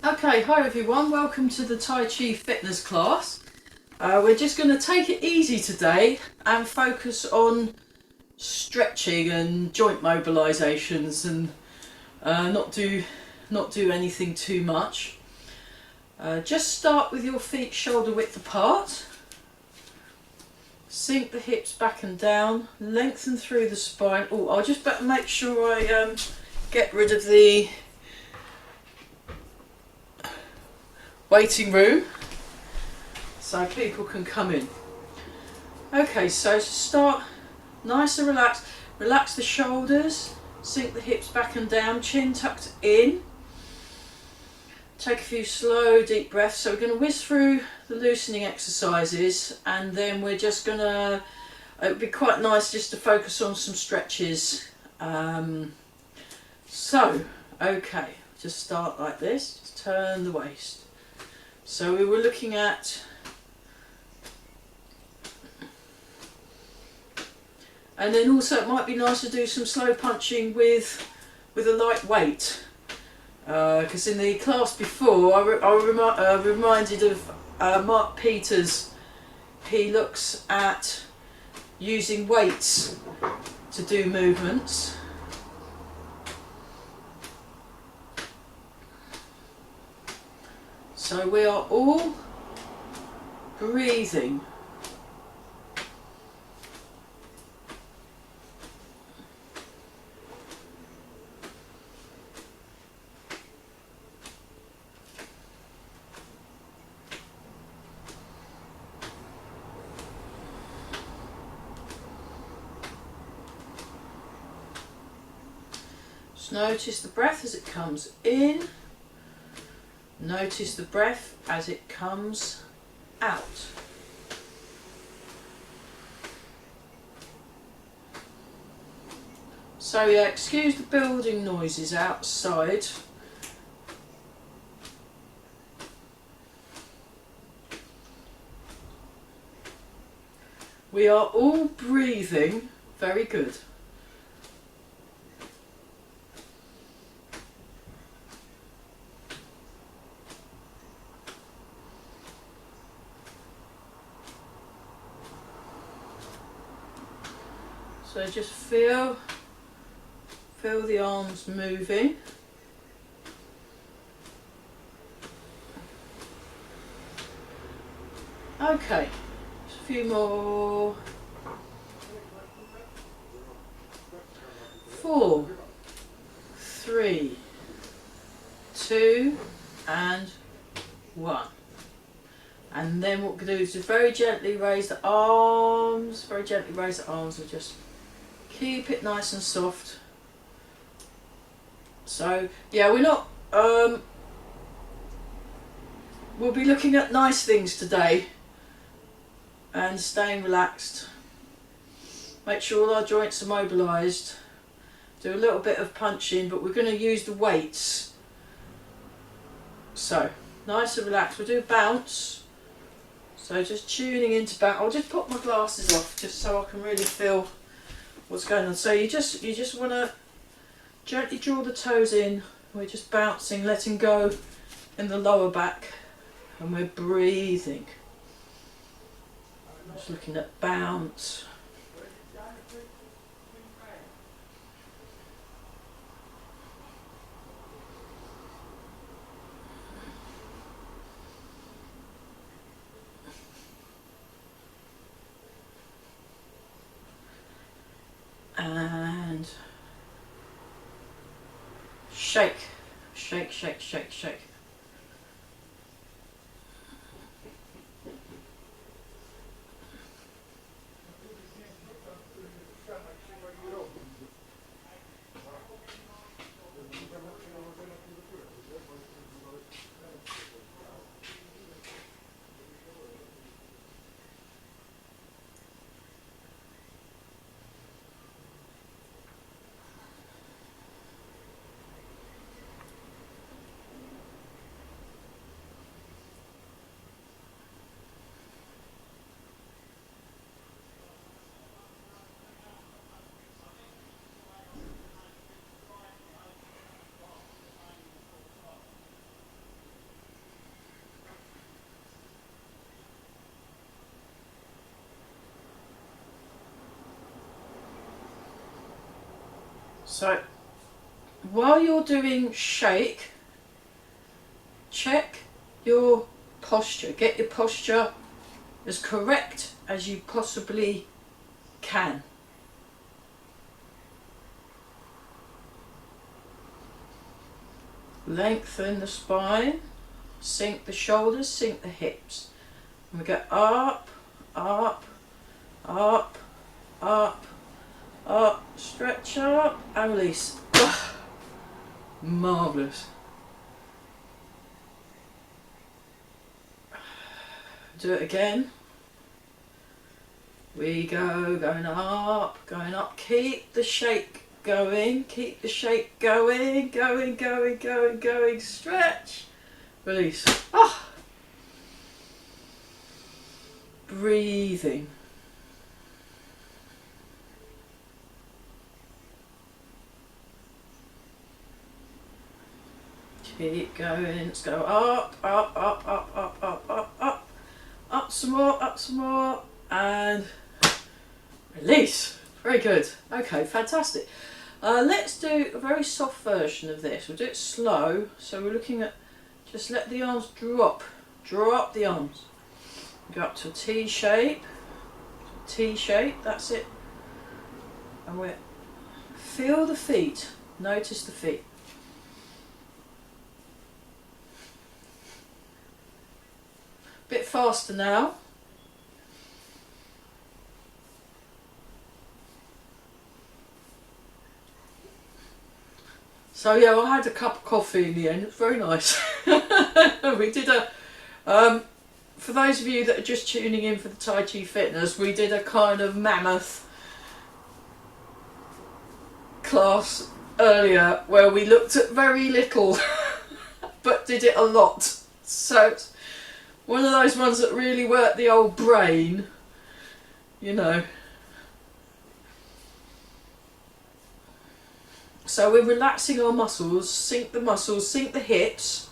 Okay, hi everyone, welcome to the Tai Chi fitness class. We're just going to take it easy today and focus on stretching and joint mobilisations and not do anything too much. Just start with your feet shoulder width apart. Sink the hips back and down, lengthen through the spine. Oh, I'll just better make sure I get rid of the waiting room so people can come in. Okay, so start nice and relaxed. Relax the shoulders, sink the hips back and down, chin tucked in. Take a few slow deep breaths. So we're going to whiz through the loosening exercises, and then we're just going to, it would be quite nice just to focus on some stretches. Okay, just start like this, just turn the waist. So we were looking at and then also it might be nice to do some slow punching with a light weight, because in the class before I reminded of Mark Peters. He looks at using weights to do movements. So we are all breathing. Just notice the breath as it comes in. Notice the breath as it comes out. So yeah, excuse the building noises outside. We are all breathing. Very good. So just feel the arms moving. Okay, just a few more. 4, 3, 2, and 1. And then what we're going to do is just very gently raise the arms, and just keep it nice and soft. So yeah, we're not, we'll be looking at nice things today and staying relaxed. Make sure all our joints are mobilised. Do a little bit of punching, but we're going to use the weights. So nice and relaxed. We'll do bounce. So just tuning into bounce. I'll just put my glasses off just so I can really feel what's going on. So you just want to gently draw the toes in. We're just bouncing, letting go in the lower back, and we're breathing. Just looking at bounce. And shake, shake, shake, shake, shake. So while you're doing shake, check your posture. Get your posture as correct as you possibly can. Lengthen the spine, sink the shoulders, sink the hips. And we go up, up, up, up, up, stretch up and release. Marvellous. Do it again. We go, going up, going up. Keep the shake going, keep the shake going, going, going, going, going. Stretch, release. Ah. Breathing. Keep going. Let's go up, up, up, up, up, up, up, up. Up some more, and release. Very good. Okay, fantastic. Let's do a very soft version of this. We'll do it slow. So we're looking at, just let the arms drop. Drop the arms. Go up to a T shape. T shape, that's it. And we feel the feet. Notice the feet. Bit faster now. So yeah, I had a cup of coffee in the end. It's very nice. We did a, for those of you that are just tuning in for the Tai Chi Fitness, we did a kind of mammoth class earlier where we looked at very little but did it a lot. So it's one of those ones that really work the old brain, you know. So we're relaxing our muscles, sink the hips,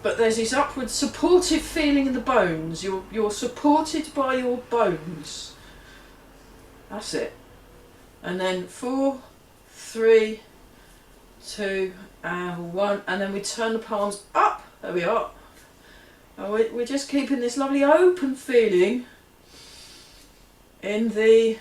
but there's this upward supportive feeling in the bones. You're supported by your bones. That's it. And then 4, 3, 2, and 1, and then we turn the palms up. There we are. And we're just keeping this lovely open feeling in the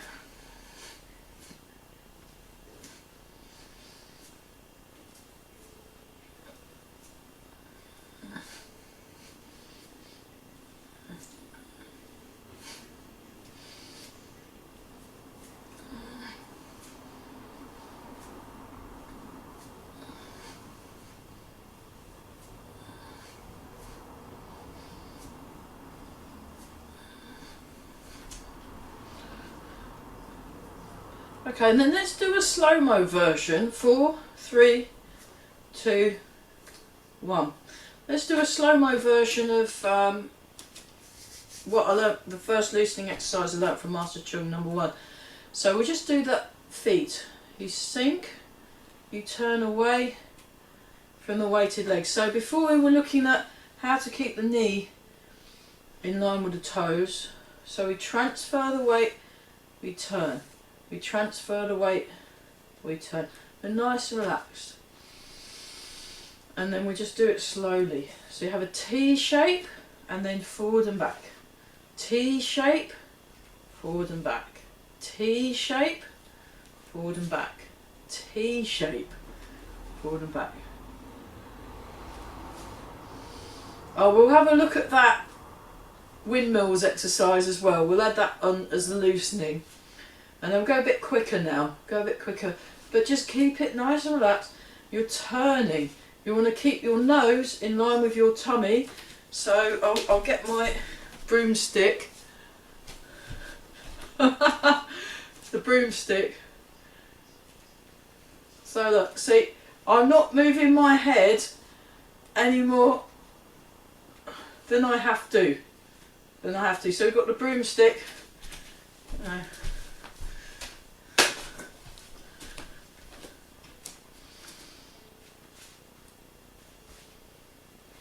okay, and then let's do a slow-mo version. 4, 3, 2, 1. Let's do a slow-mo version of what I learnt, the first loosening exercise I learnt from Master Chung #1. So we'll just do the feet. You sink, you turn away from the weighted legs. So before we were looking at how to keep the knee in line with the toes. So we transfer the weight, we turn. We transfer the weight, we turn. We're nice and relaxed. And then we just do it slowly. So you have a T shape and then forward and back. T shape, forward and back. T shape, forward and back. T shape, forward and back. Oh, we'll have a look at that windmills exercise as well. We'll add that on as the loosening. And I'll go a bit quicker now, go a bit quicker, but just keep it nice and relaxed. You're turning. You want to keep your nose in line with your tummy. So I'll get my broomstick. The broomstick. So look, see, I'm not moving my head any more than I have to. So we've got the broomstick.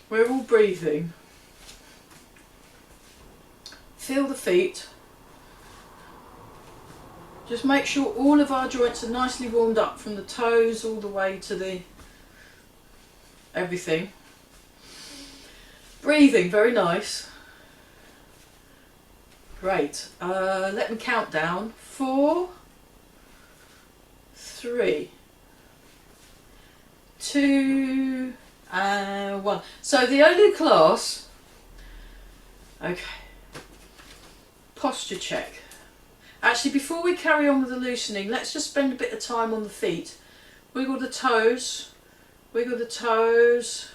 We're all breathing. Feel the feet. Just make sure all of our joints are nicely warmed up from the toes all the way to the everything. Breathing, very nice. Great. Let me count down. 4, 3, 2, and 1. So the only class, okay, posture check. Actually, before we carry on with the loosening, let's just spend a bit of time on the feet. Wiggle the toes, wiggle the toes,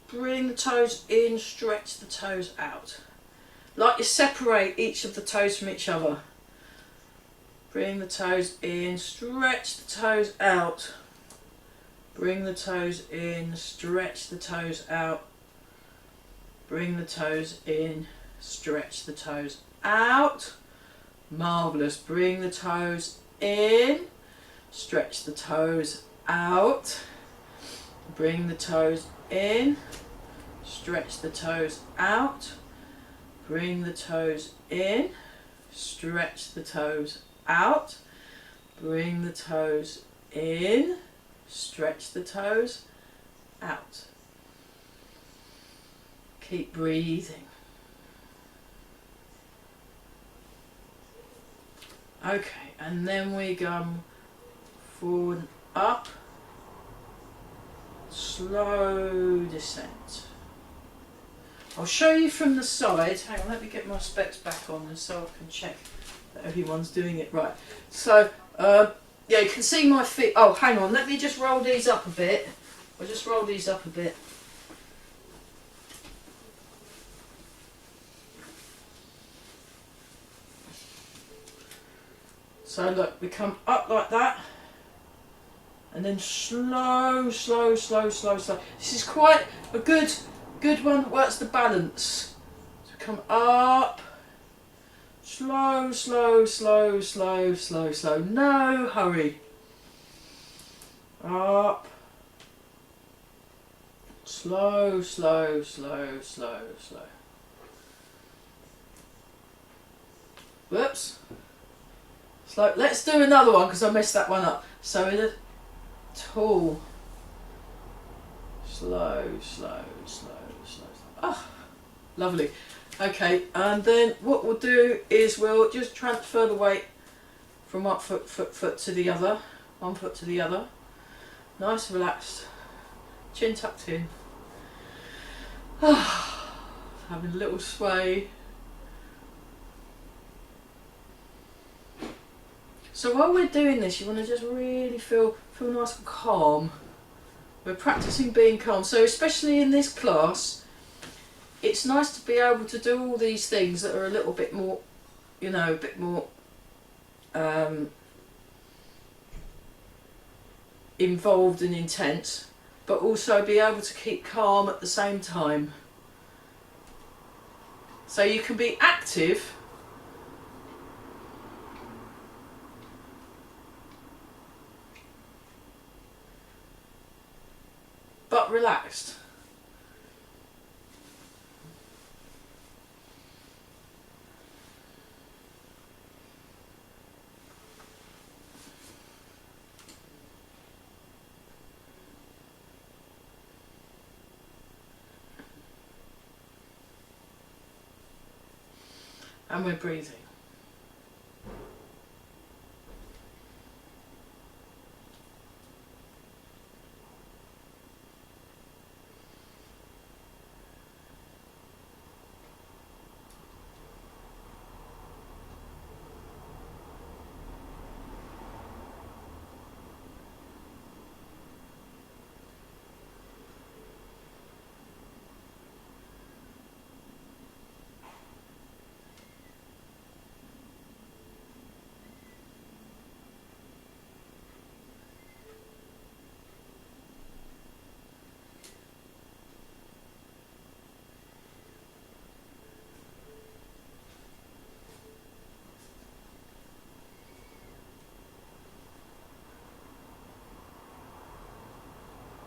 bring the toes in, stretch the toes out. Like you separate each of the toes from each other. Bring the toes in, stretch the toes out. Bring the toes in, stretch the toes out. Bring the toes in, stretch the toes out. Marvellous. Bring the toes in, stretch the toes out. Bring the toes in, stretch the toes out. Bring the toes in, stretch the toes out. Bring the toes in, stretch the toes out. Keep breathing. Okay, and then we go forward and up, slow descent. I'll show you from the side. Hang on, let me get my specs back on so I can check that everyone's doing it right. So, yeah, you can see my feet. Oh, hang on, let me just roll these up a bit. I'll just roll these up a bit. So look, we come up like that, and then slow, slow, slow, slow, slow. This is quite a good one that works the balance. So come up, slow, slow, slow, slow, slow, slow. No hurry. Up, slow, slow, slow, slow, slow. Whoops. Slow. Let's do another one because I messed that one up. So in a tall, slow, slow, slow, slow. Ah, lovely. Okay, and then what we'll do is we'll just transfer the weight from one foot to the other, one foot to the other. Nice, relaxed, chin tucked in. Ah, having a little sway. So while we're doing this, you want to just really feel nice and calm. We're practicing being calm. So especially in this class, it's nice to be able to do all these things that are a little bit more, you know, a bit more involved and intense, but also be able to keep calm at the same time. So you can be active but relaxed. And we're breathing.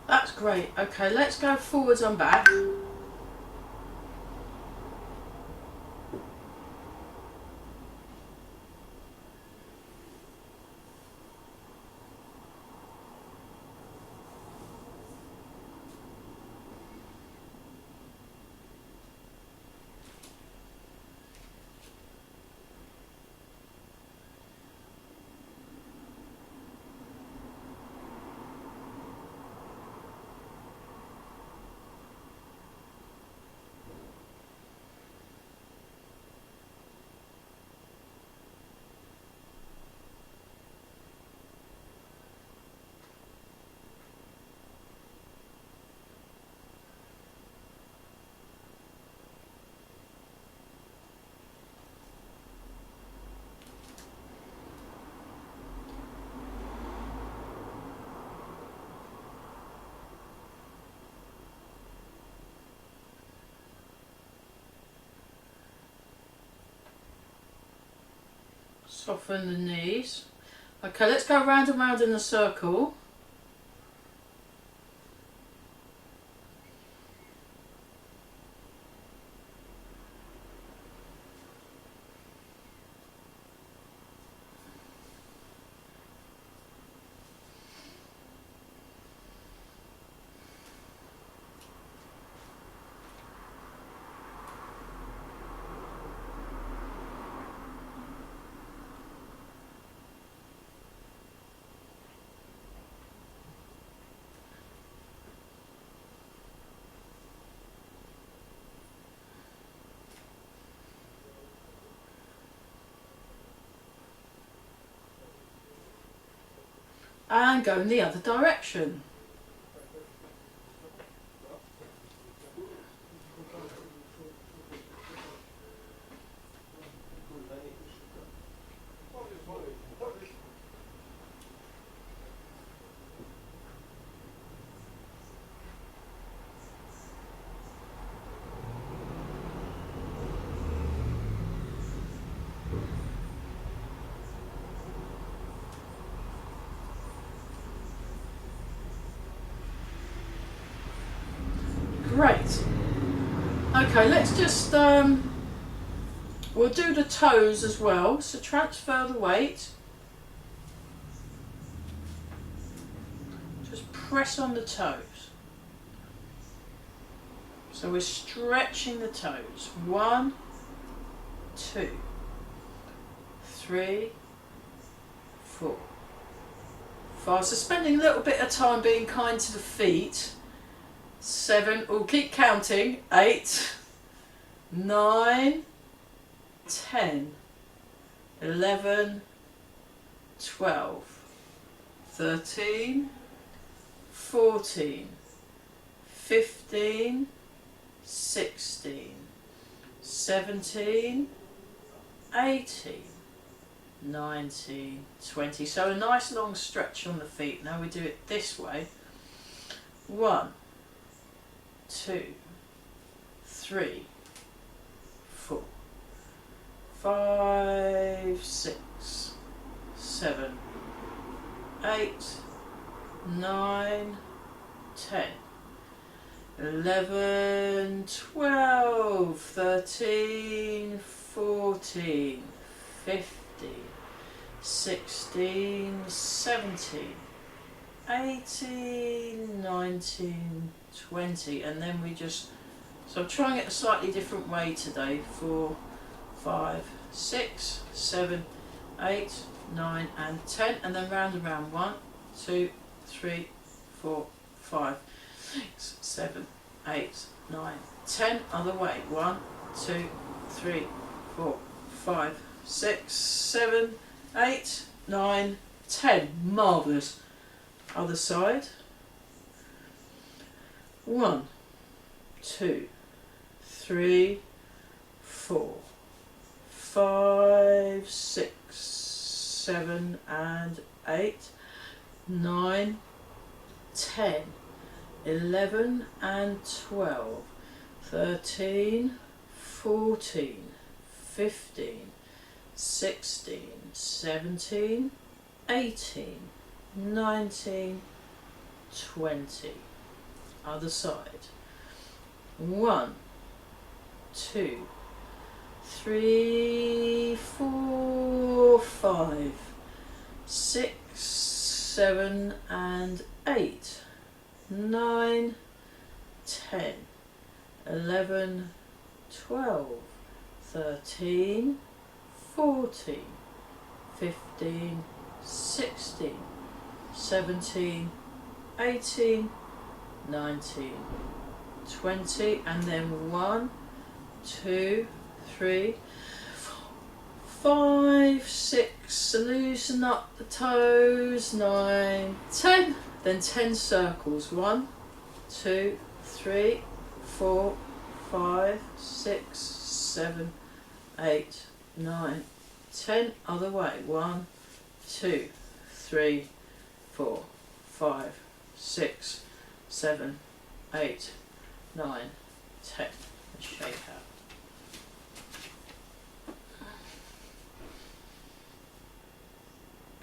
That's great. Okay, let's go forwards and back. Soften the knees. Okay, let's go round and round in a circle. And go in the other direction. Great. Okay, let's just, we'll do the toes as well. So transfer the weight. Just press on the toes. So we're stretching the toes. 1, 2, 3, 4, 5. So spending a little bit of time being kind to the feet. 7, we'll keep counting. 8, 9, 10, 11, 12, 13, 14, 15, 16, 17, 18, 19, 20. So a nice long stretch on the feet. Now we do it this way. 1, 2, 3, 4, 5, 6, 7, 8, 9, 10, 11, 12, 13, 14, 15, 16, 17, 18, 19, 20, and then we just, so I'm trying it a slightly different way today. 4, 5, 6, 7, 8, 9 and 10, and then round and round. 1, 2, 3, 4, 5, 6, 7, 8, 9, 10. Other way. 1, 2, 3, 4, 5, 6, 7, 8, 9, 10. Marvellous. Other side. 1, 2, 3, 4, 5, 6, 7 and 8, 9, 10, 11 and 12, 13, 14, 15, 16, 17, 18, 19, 20. Other side. 1, 2, 3, 4, 5, 6, 7 and 8, 9, 10, 11, 12, 13, 14, 15, 16, 17, 18, 19, 20, and then 1, 2, 3, 5, 6, loosen up the toes, 9, 10, then 10 circles. 1, 2, 3, 4, 5, 6, 7, 8, 9, 10. Other way. 1, 2, 3, 4, 5, 6, 7, 8, 9, 10. And shake out.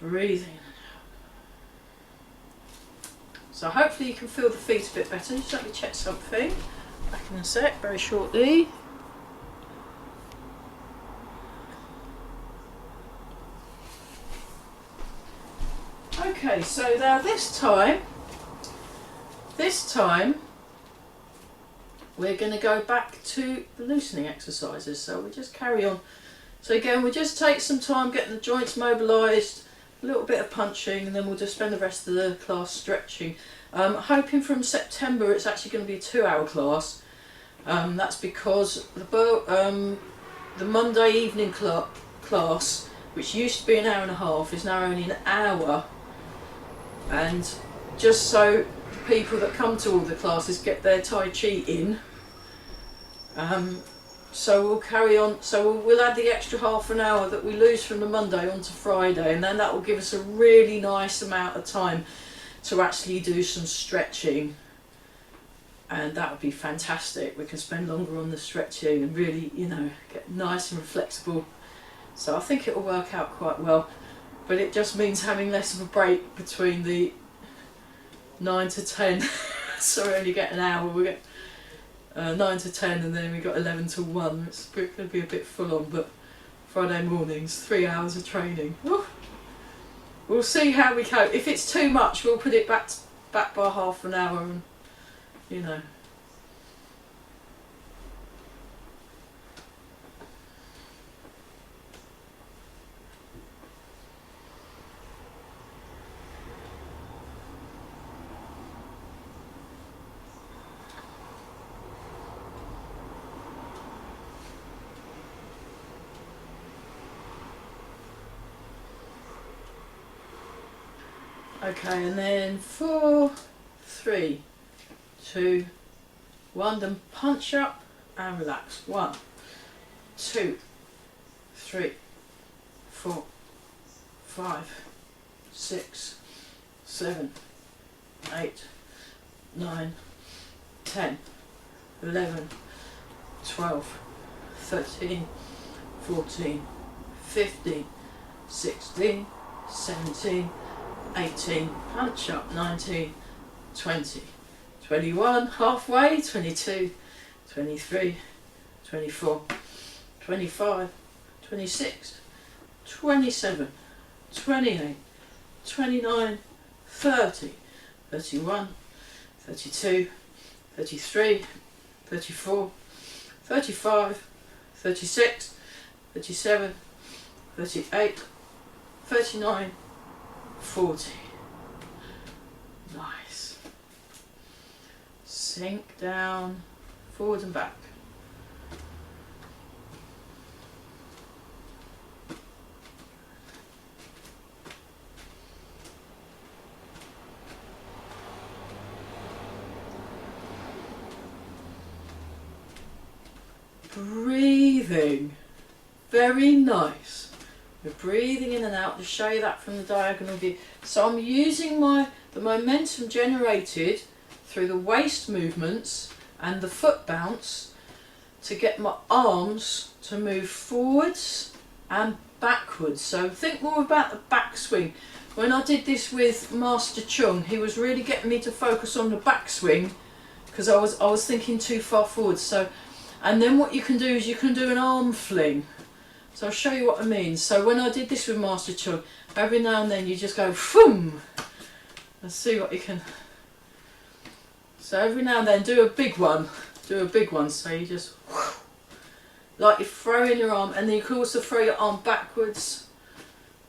Breathing. So hopefully you can feel the feet a bit better. Just let me check something. Back in a sec, very shortly. Okay, so now this time we're going to go back to the loosening exercises. So we'll just carry on. So again, we'll just take some time getting the joints mobilised, a little bit of punching, and then we'll just spend the rest of the class stretching. Hoping from September it's actually going to be a 2-hour class. That's because the Monday evening class, which used to be an hour and a half, is now only an hour. And just so people that come to all the classes get their Tai Chi in, so we'll carry on. So we'll add the extra half an hour that we lose from the Monday onto Friday, and then that will give us a really nice amount of time to actually do some stretching, and that would be fantastic. We can spend longer on the stretching and really, you know, get nice and flexible. So I think it will work out quite well, but it just means having less of a break between the 9 to 10. So we only get an hour. We get 9 to 10, and then we got 11 to 1. It's going to be a bit full on, but Friday mornings, 3 hours of training. Woo. We'll see how we cope. If it's too much, we'll put it back by half an hour, and you know. Okay, and then 4, 3, 2, 1, then punch up and relax. 1, 2, 3, 4, 5, 6, 7, 8, 9, 10, 11, 12, 13, 14, 15, 16, 17, 18, punch up, 19, 20, 21, halfway, 22, 23, 24, 25, 26, 27, 28, 29, 30, 31, 32, 33, 34, 35, 36, 37, 38, 39, 40. Nice. Sink down, forward and back. Breathing. Very nice. We're breathing in and out to show you that from the diagonal view. So I'm using the momentum generated through the waist movements and the foot bounce to get my arms to move forwards and backwards. So think more about the backswing. When I did this with Master Chung, he was really getting me to focus on the backswing because I was thinking too far forward. So, and then what you can do is you can do an arm fling. So I'll show you what I mean. So when I did this with Master Chung, every now and then you just go boom. Let's see what you can. So every now and then do a big one. Do a big one. So you just like you're throwing your arm, and then you can also throw your arm backwards.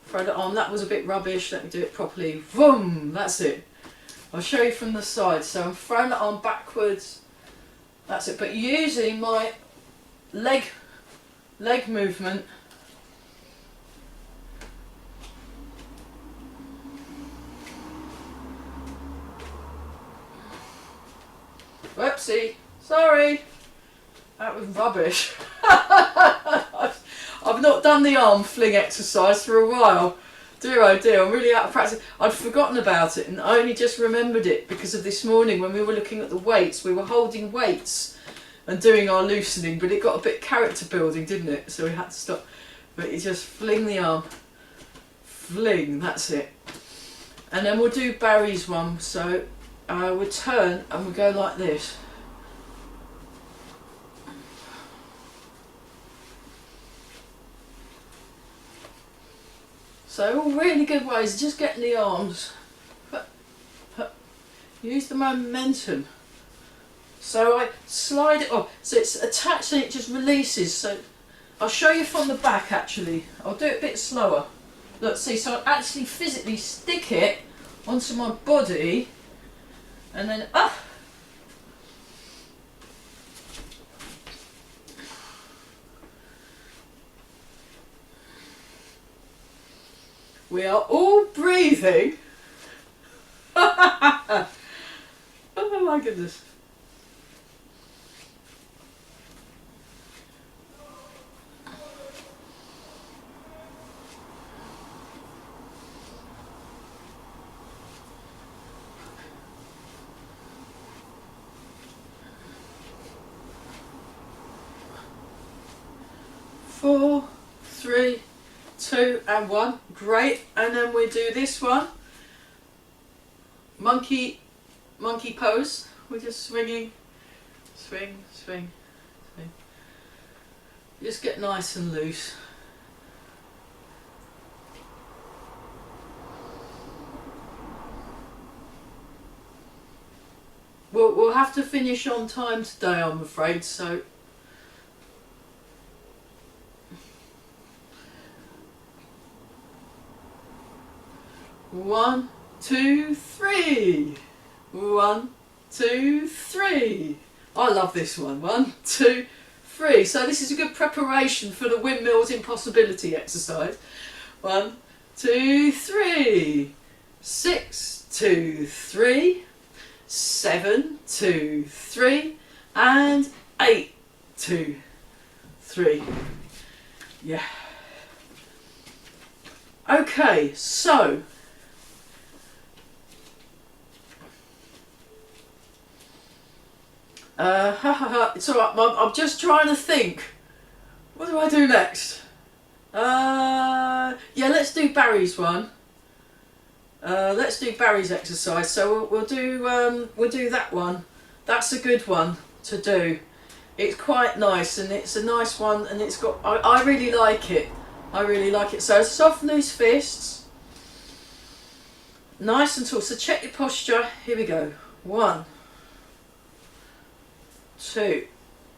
Throw the arm. That was a bit rubbish. Let me do it properly. Boom. That's it. I'll show you from the side. So I'm throwing the arm backwards. That's it. But using my leg movement. Whoopsie, sorry, that was rubbish. I've not done the arm fling exercise for a while. Dear oh dear, I'm really out of practice. I'd forgotten about it and I only just remembered it because of this morning when we were looking at the weights. We were holding weights and doing our loosening, but it got a bit character building, didn't it? So we had to stop. But you just fling the arm, fling, that's it. And then we'll do Barry's one, so we'll turn and we'll go like this. So all really good ways of just getting the arms. Use the momentum. So I slide it off, so it's attached and it just releases. So I'll show you from the back actually. I'll do it a bit slower. Look, see, so I actually physically stick it onto my body and then we are all breathing. Oh my goodness. Four, three, two, and one. Great. And then we do this one. Monkey pose. We're just swinging, swing, swing, swing. Just get nice and loose. We'll have to finish on time today, I'm afraid, so. One, two, three. 1, 2, 3. I love this one. 1, 2, 3. So this is a good preparation for the windmills impossibility exercise. 1, 2, 3. 6, 2, 3. 7, 2, 3. And 8, 2, 3. Yeah. Okay, so it's alright, Mum. I'm just trying to think. What do I do next? Yeah, let's do Barry's one. Let's do Barry's exercise. So we'll do that one. That's a good one to do. It's quite nice, and it's a nice one, and it's got. I really like it. I really like it. So soft, loose fists. Nice and tall. So check your posture. Here we go. 1, 2,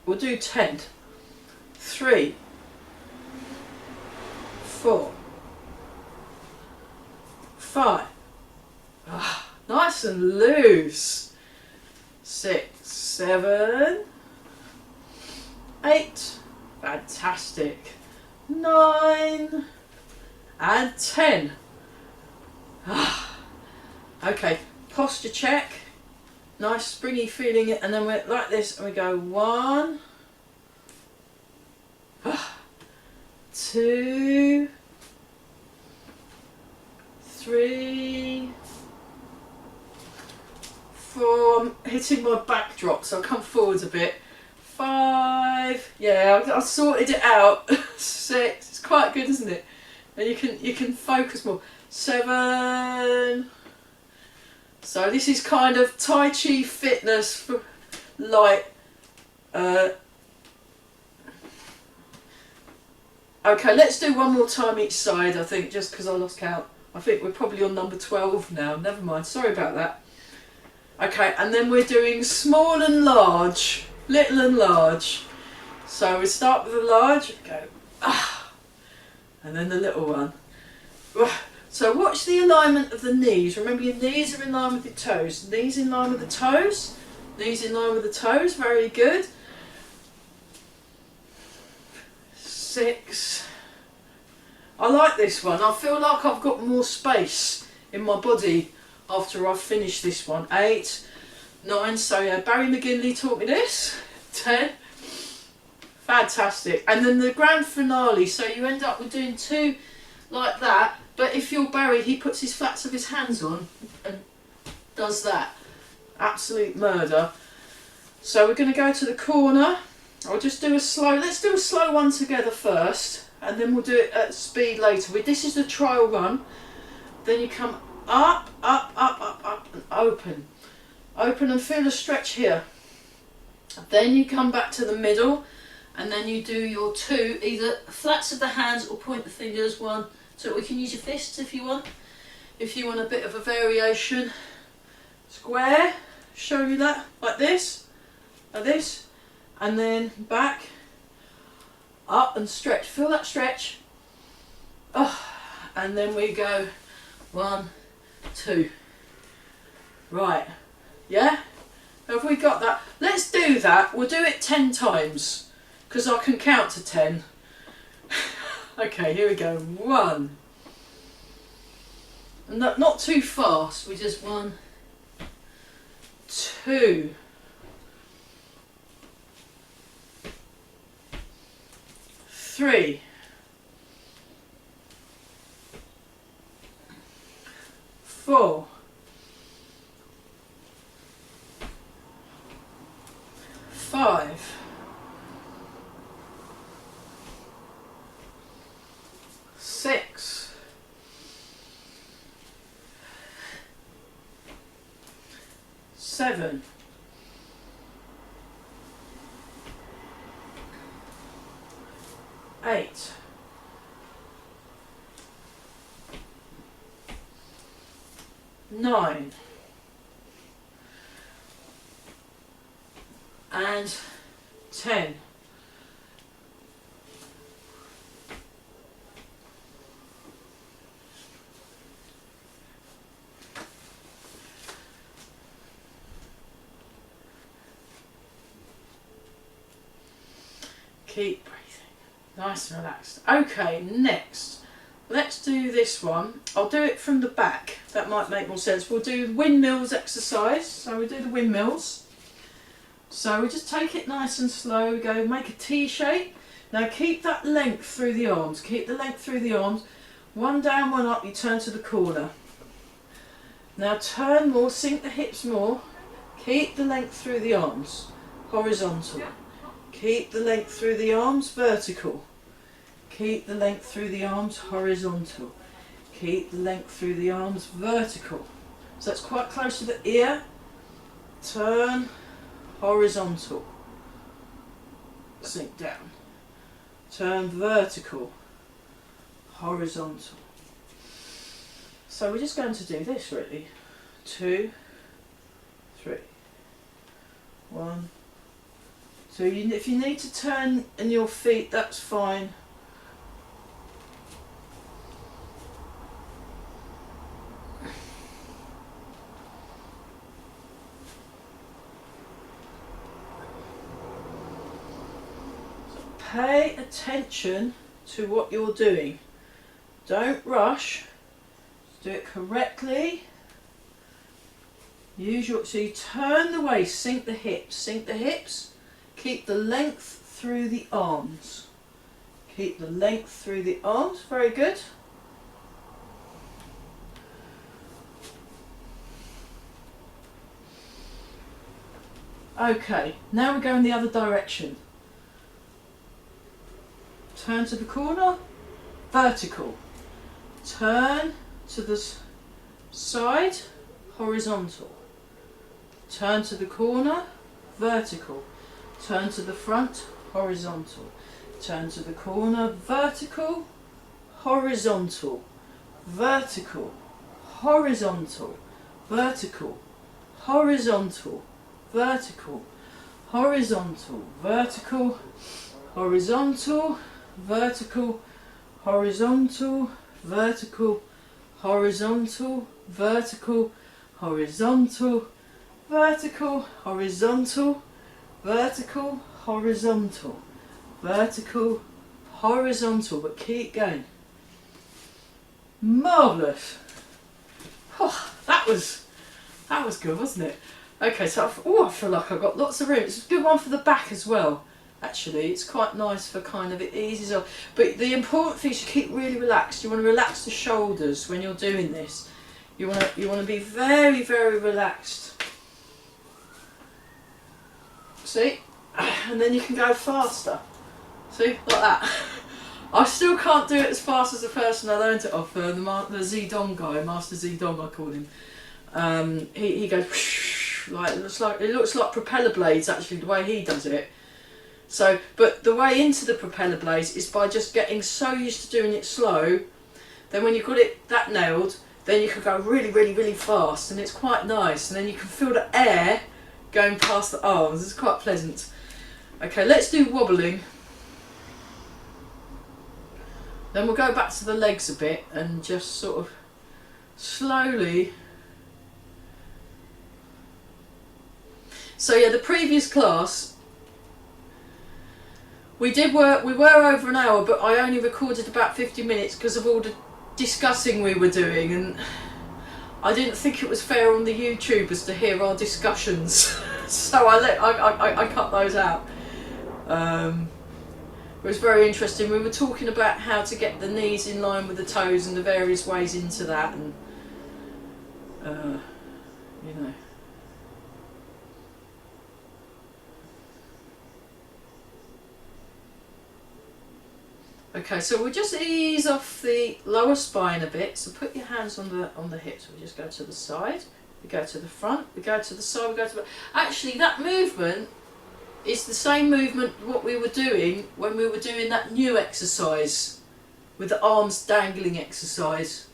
we'll do 10, 3, 4, 5, nice and loose, 6, 7, 8, fantastic, 9 and 10. Okay, posture check. Nice springy feeling it, and then we're like this, and we go 1, 2, 3, 4. I'm hitting my backdrop, so I'll come forwards a bit. 5. Yeah, I sorted it out. 6. It's quite good, isn't it? And you can focus more. 7. So this is kind of Tai Chi fitness for light. Okay, let's do one more time each side, I think, just because I lost count. I think we're probably on number 12 now. Never mind, sorry about that. Okay, and then we're doing small and large, little and large. So we start with the large, go, and then the little one. So watch the alignment of the knees. Remember, your knees are in line with your toes. Knees in line with the toes. Knees in line with the toes. Very good. 6. I like this one. I feel like I've got more space in my body after I've finished this one. 8, 9. So yeah, Barry McGinley taught me this. 10. Fantastic. And then the grand finale. So you end up with doing 2 like that. But if you're Barry, he puts his flats of his hands on and does that. Absolute murder. So we're going to go to the corner. I'll just do a slow, let's do a slow one together first. and then we'll do it at speed later. This is the trial run. Then you come up, up, up, up, up, and open. Open and feel a stretch here. Then you come back to the middle, and then you do your 2, either flats of the hands or point the fingers, 1, 2. We can use your fists if you want. If you want a bit of a variation. Square, show you that, like this, and then back, up and stretch. Feel that stretch. Oh, and then we go 1, 2. Right, yeah? Have we got that? Let's do that. We'll do it 10 times because I can count to 10. Okay, here we go. 1. Not too fast. We just 1, 2. 3. 4. 5. 6. 7. 8. 9. And 10. Keep breathing, nice and relaxed. Okay, next, let's do this one. I'll do it from the back, that might make more sense. We'll do windmills exercise, so we do the windmills. So we just take it nice and slow, we go make a T shape. Now keep that length through the arms, keep the length through the arms. 1 down, 1 up, you turn to the corner. Now turn more, sink the hips more. Keep the length through the arms, horizontal. Keep the length through the arms, vertical. Keep the length through the arms, horizontal. Keep the length through the arms, vertical. So that's quite close to the ear. Turn, horizontal. Sink down. Turn vertical, horizontal. So we're just going to do this really. 2, 3. 1, 2. If you need to turn in your feet, that's fine. Pay attention to what you're doing. Don't rush. Do it correctly. Use your, so you turn the waist, sink the hips, sink the hips. Keep the length through the arms. Keep the length through the arms. Very good. Okay, now we go in the other direction. Turn to the corner, vertical. Turn to the side, horizontal. Turn to the corner, vertical. Turn to the front, horizontal. Turn to the corner, vertical, horizontal, vertical, horizontal, vertical, horizontal, vertical, horizontal, vertical, horizontal, vertical, horizontal, vertical, horizontal, vertical, horizontal, vertical, horizontal, vertical, horizontal, vertical, horizontal, but keep going. Marvellous. Oh, that was good, wasn't it? Okay, so I feel like I've got lots of room. It's a good one for the back as well. Actually, it's quite nice for kind of, it eases off. But the important thing is to keep really relaxed. You want to relax the shoulders when you're doing this. You want to be very, very relaxed. See? And then you can go faster. See? Like that. I still can't do it as fast as the person I learned it off, the Zedong guy, Master Zedong I call him. He goes whoosh, like it looks like propeller blades actually the way he does it. So, but the way into the propeller blades is by just getting so used to doing it slow. Then when you've got it that nailed, then you can go really, really, really fast, and it's quite nice. And then you can feel the air going past the arms. It's quite pleasant. Okay, let's do wobbling. Then we'll go back to the legs a bit and just sort of slowly. So yeah, the previous class we were over an hour, but I only recorded about 50 minutes because of all the discussing we were doing, and I didn't think it was fair on the YouTubers to hear our discussions. So I cut those out. It was very interesting. We were talking about how to get the knees in line with the toes and the various ways into that, and you know. Okay, so we'll just ease off the lower spine a bit. So put your hands on the hips. We just go to the side. We go to the front. We go to the side. We go to the... Actually, that movement is the same movement what we were doing when we were doing that new exercise with the arms dangling exercise.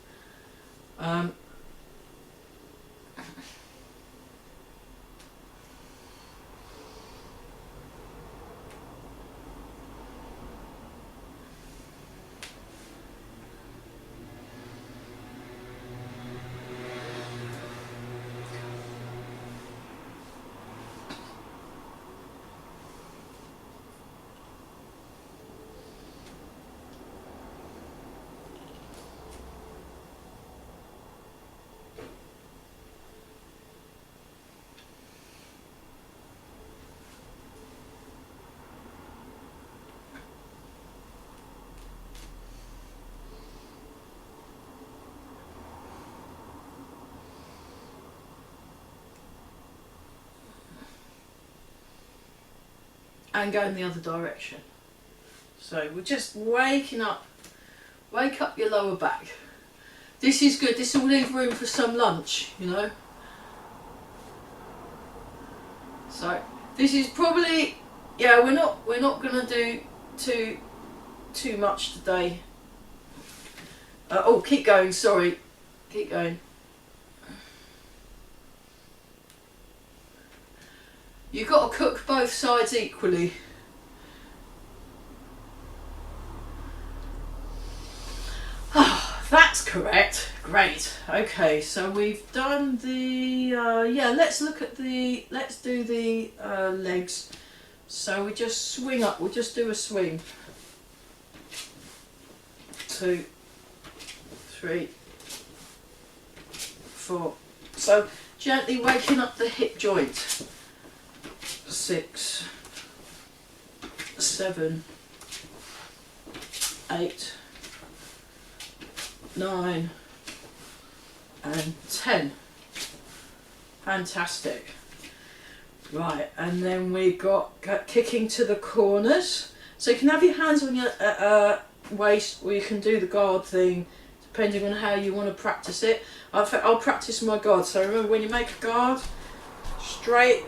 And go in the other direction. So we're just wake up your lower back. This is good. This will leave room for some lunch, you know. So this is probably, yeah, we're not gonna do too much today. Oh, keep going. Sorry, keep going. You've got to cook both sides equally. That's correct. Great. Okay, so we've done the yeah. Let's do the legs. So we just swing up. We'll just do a swing. 2, 3, 4. So gently waking up the hip joint. 6, 7, 8, 9 and 10. Fantastic. Right, and then we got kicking to the corners. So you can have your hands on your waist, or you can do the guard thing depending on how you want to practice it. I'll practice my guard. So remember, when you make a guard, straight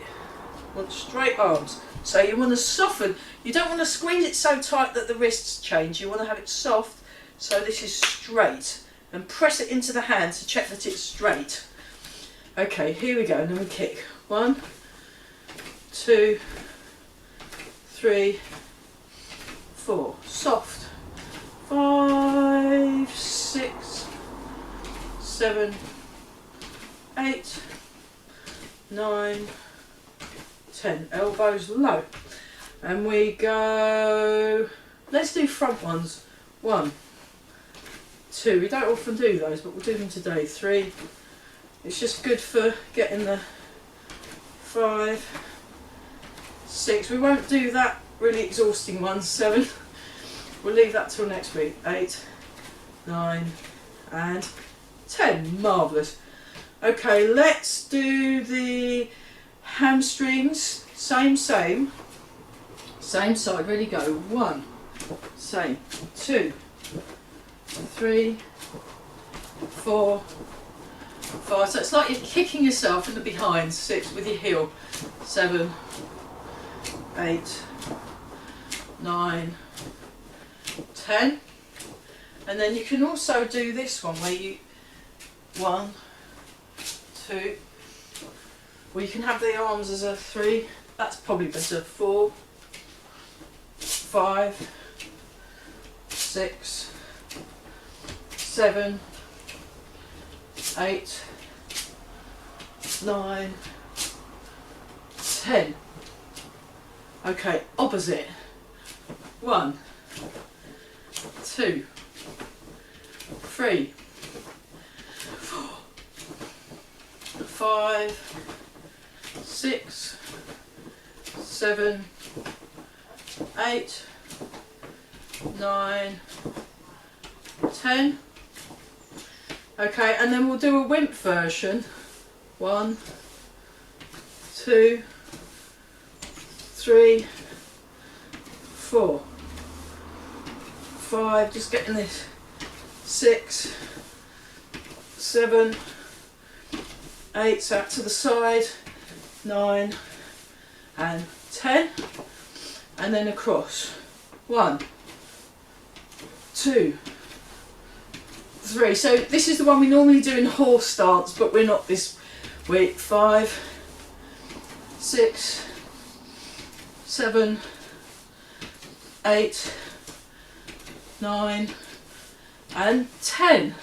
arms. So you want to soften. You don't want to squeeze it so tight that the wrists change. You want to have it soft, so this is straight. And press it into the hand to check that it's straight. Okay, here we go. And then we kick. 1, 2, 3, 4. Soft. 5, 6, 7, 8, 9, 10. Elbows low. And we go, let's do front ones. 1, 2. We don't often do those, but we'll do them today. 3. It's just good for getting the 5, 6. We won't do that really exhausting one. 7. We'll leave that till next week. 8, 9 and 10. Marvellous. Okay, let's do the hamstrings. Same side. Ready, go. 1, Same. 2, 3, 4, 5. So it's like you're kicking yourself in the behind. 6 with your heel. 7, 8, 9, 10. And then you can also do this one where you 1, 2. Well, you can have the arms as a 3. That's probably better. 4, 5, 6, 7, 8, 9, 10. Okay, opposite. 1, 2, 3, 4, 5, 6, 7, 8, 9, 10. Okay, and then we'll do a wimp version. 1, 2, 3, 4, 5. Just getting this. 6, 7, 8. So out to the side. 9 and 10. And then across. 1, 2, 3. So this is the one we normally do in horse stance, but we're not this week. 5, 6, 7, 8, 9 and 10.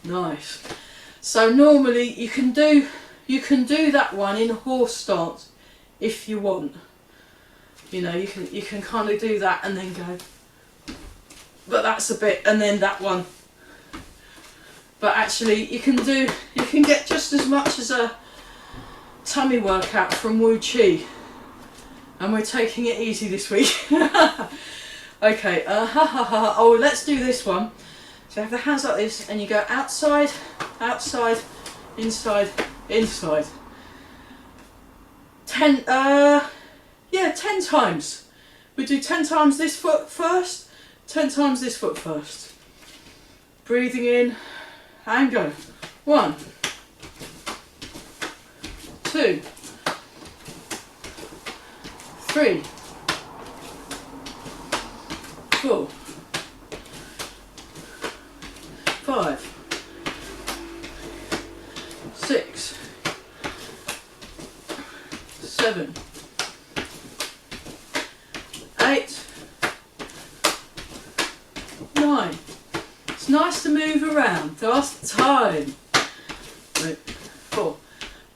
Nice. So normally you can do that one in horse stance if you want. You know, you can kind of do that and then go. But that's a bit, and then that one. But actually you can get just as much as a tummy workout from Wu Chi. And we're taking it easy this week. Okay, oh, let's do this one. So you have the hands like this and you go outside, outside, inside, inside. 10, 10 times. We do 10 times this foot first, 10 times this foot first. Breathing in and go. 1, 2, 3, 4, 5, 6, 7, 8, 9. It's nice to move around. Last time. 4.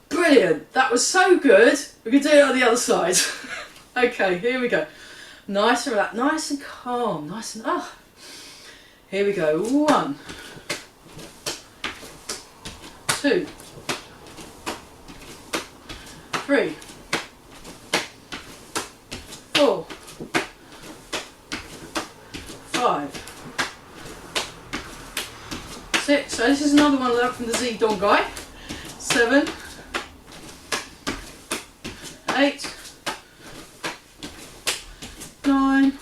Brilliant. That was so good. We can do it on the other side. Okay, here we go. Nice and relaxed, nice and calm, nice and Here we go. 1, 2, 3, 4, 5, 6. So this is another one learned from the Zedong guy. 7, 8, 9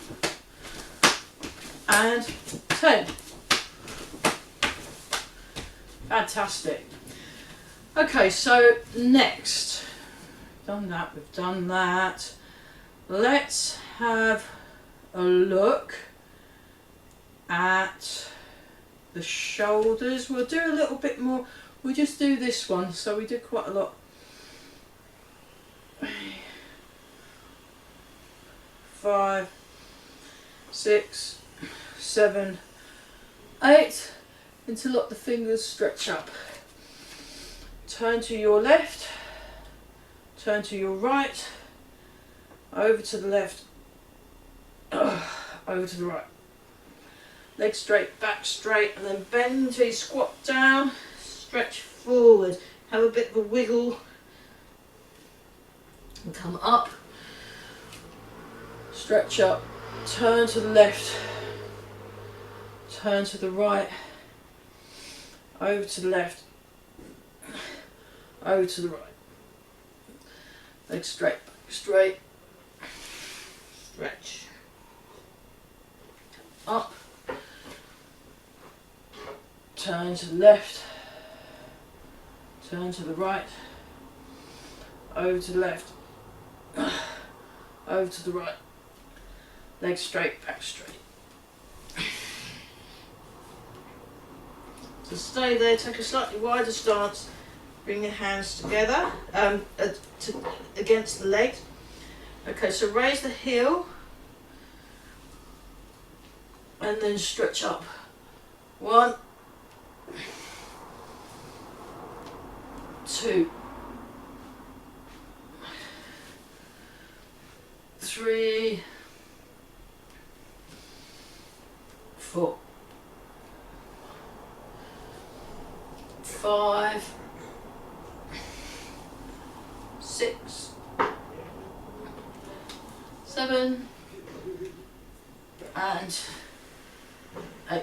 and 10. Fantastic. Okay, so next, we've done that. Let's have a look at the shoulders. We'll do a little bit more. We'll just do this one. So we did quite a lot. 5, 6, 7, 8. Interlock the fingers, stretch up. Turn to your left, turn to your right, over to the left, over to the right. Legs straight, back straight, and then bend until you squat down, stretch forward, have a bit of a wiggle, and come up, stretch up, turn to the left, turn to the right, over to the left, over to the right. Legs straight, back straight, stretch, up, turn to the left, turn to the right, over to the left, over to the right, legs straight, back straight. So stay there, take a slightly wider stance, bring your hands together against the legs. Okay, so raise the heel and then stretch up. 1, 2, 3, 4, 5, 6, 7, and 8.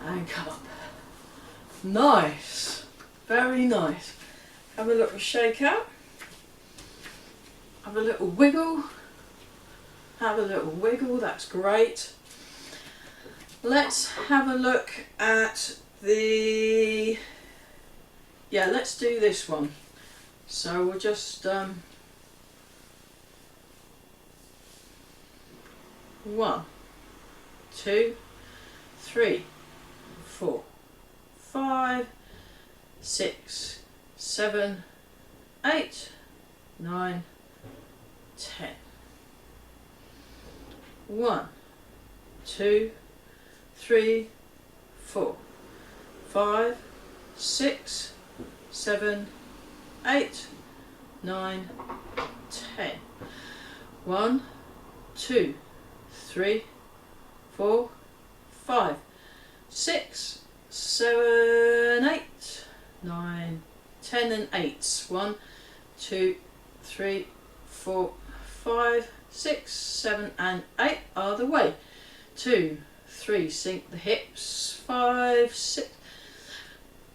And come up. Nice. Very nice. Have a little shake out. Have a little wiggle. Have a little wiggle. That's great. Let's have a look at the... Yeah, let's do this one. So we'll just... 1, 2, 3, 4, 5, 6, 7, 8, 9, 10. 1, 2, 3, 4, 5, 6, 7, 8, 9, 10. 1, 2, 3, 4, 5, 6, 7, 8, 9, 10 and 8. 1, 2, 3, 4, 5, 6, 7 and 8. Other way. 2, 3, sink the hips. 5, 6,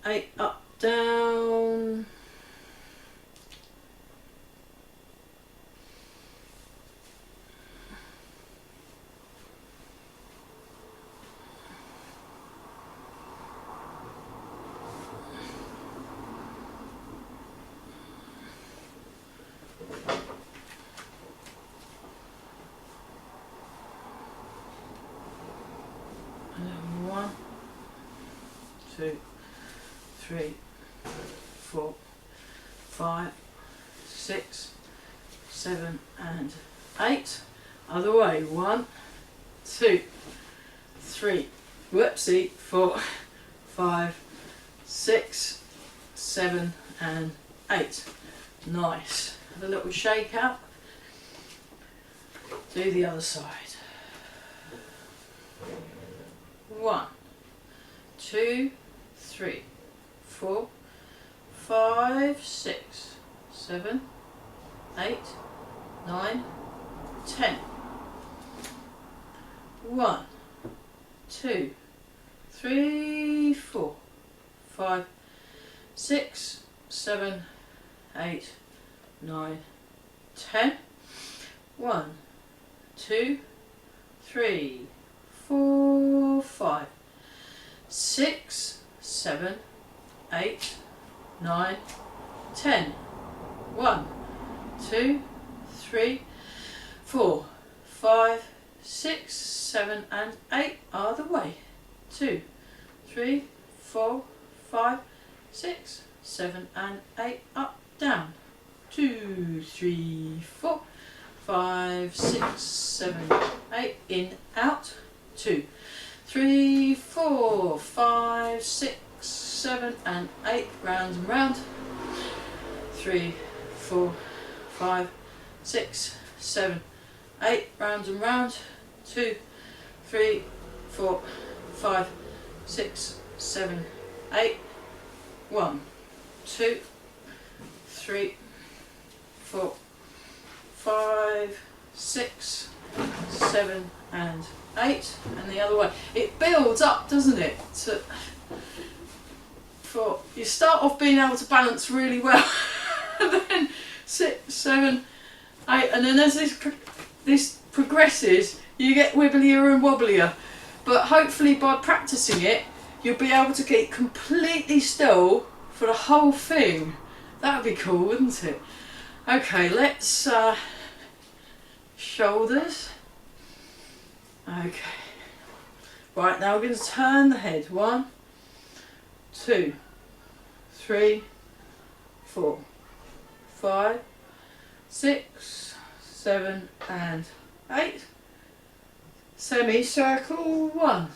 8, up, down. And then 1, 2, 3, 4, 5, 6, 7 and 8. Other way. 1, 2, 3, whoopsie, 4, 5, 6, 7 and 8. Nice. Have a little shake out. Do the other side. 1, 2, 3, 4, 5, 6, 7, 8, 9, 10. 1, 2, 3, 4, 5, 6, 7, 8, 9, 10. 1, 2, 3, 4, 5, 6, 7, 8, 9, 10. 1, 2, 3, 4, 5, 6, 7 and 8. Other way. 2, 3, 4, 5, 6, 7 and 8. Up, down. 2, 3, 4, 5, 6, 7, 8. In, out. 2, 3, 4, 5, 6, 7 and 8. Round and round. 3, 4, 5, 6, 7, 8. Round and round. 2, 3, 4, 5, 6, 7, 8. 1, 2, 3, 4, 5, 6, 7 and 8. And the other way. It builds up, doesn't it? You start off being able to balance really well. And then 6, 7, And then as this progresses, you get wibblier and wobblier. But hopefully by practicing it, you'll be able to get completely still for the whole thing. That would be cool, wouldn't it? Okay, let's shoulders. Okay. Right, now we're going to turn the head. 1, 2, 3, 4, 5, 6, 7 and 8. Semicircle. 1,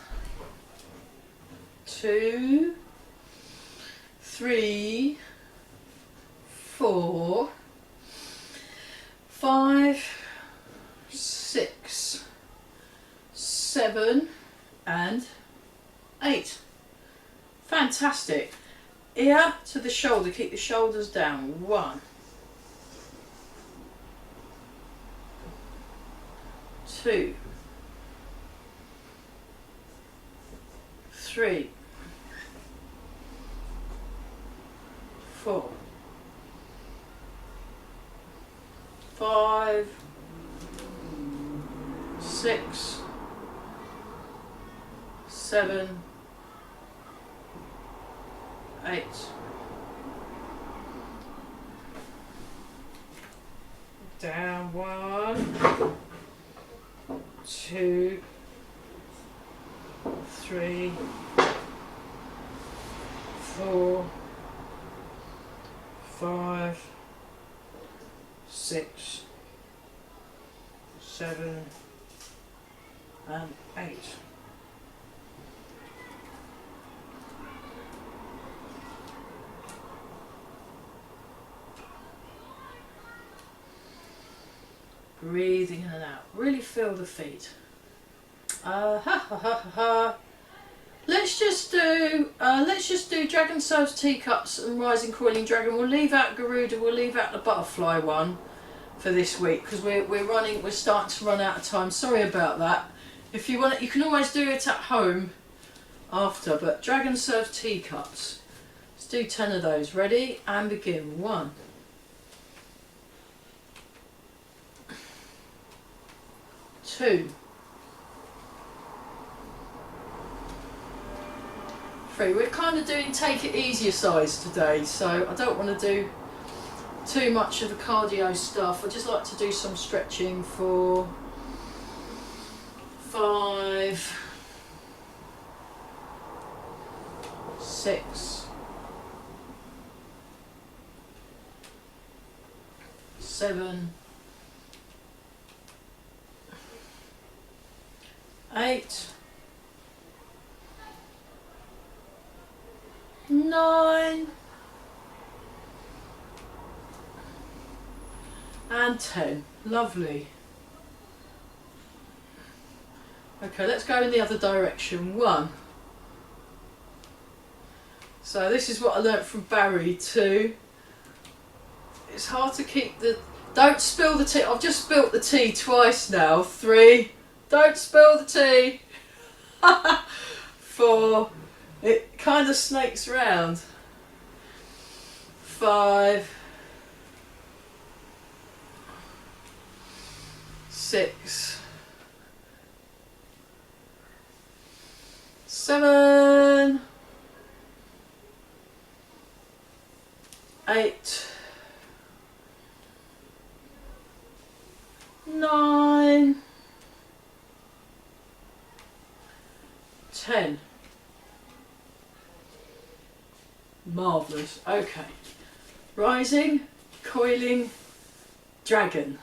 2, 3, 4, 5, 6, 7 and 8. Fantastic. Ear to the shoulder, keep the shoulders down. 1, 2, 3, 4, 5, 6, 7, 8. Down. 1, 2, 3, 4, 5, 6, 7 and 8. Breathing in and out. Really feel the feet. Let's just do Dragon Serves Teacups and Rising Coiling Dragon. We'll leave out Garuda. We'll leave out the butterfly one for this week because we're starting to run out of time. Sorry about that. If you want it, you can always do it at home after. But Dragon Serves Teacups. Let's do 10 of those. Ready and begin. 1, 2, 3. We're kind of doing take it easier size today, so I don't want to do too much of the cardio stuff. I just like to do some stretching for 5, 6, 7, 8, 9 and 10. Lovely. Okay, let's go in the other direction. 1. So this is what I learnt from Barry. 2. It's hard to keep the... Don't spill the tea. I've just spilt the tea twice now. 3. Don't spill the tea. 4. It kind of snakes round. 5, 6, 7, 8, 9, 10. Marvellous. Okay. Rising, coiling, dragon.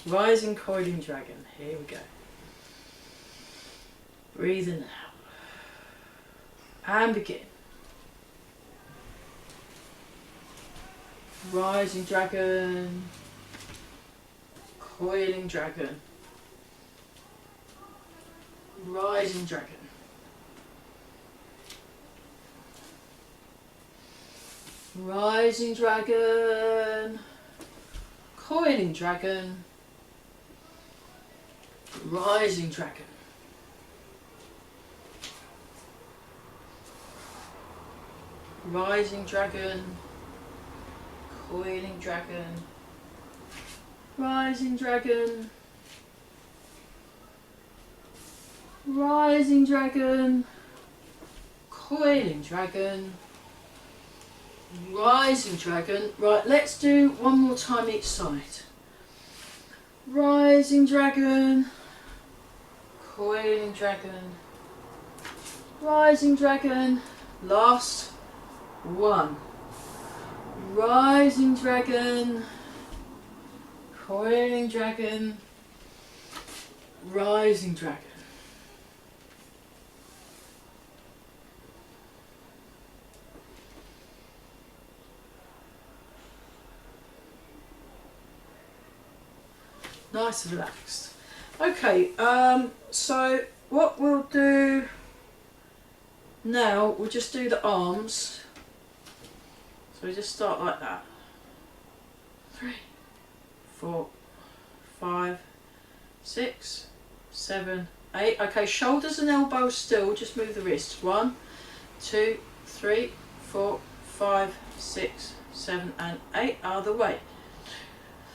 Rising, coiling, dragon. Here we go. Breathe in out. And begin. Rising dragon. Coiling dragon. Rising dragon. Rising dragon, coiling dragon, rising dragon, rising dragon, coiling dragon, rising dragon, rising dragon, coiling dragon, rising dragon. Right, let's do one more time each side. Rising dragon, coiling dragon, rising dragon, last one. Rising dragon, coiling dragon, rising dragon. Nice and relaxed. Okay, so what we'll do now, we'll just do the arms. So we just start like that. 3, 4, 5, 6, 7, 8. Okay, shoulders and elbows still, just move the wrists. 1, 2, 3, 4, 5, 6, 7 and 8. Other way.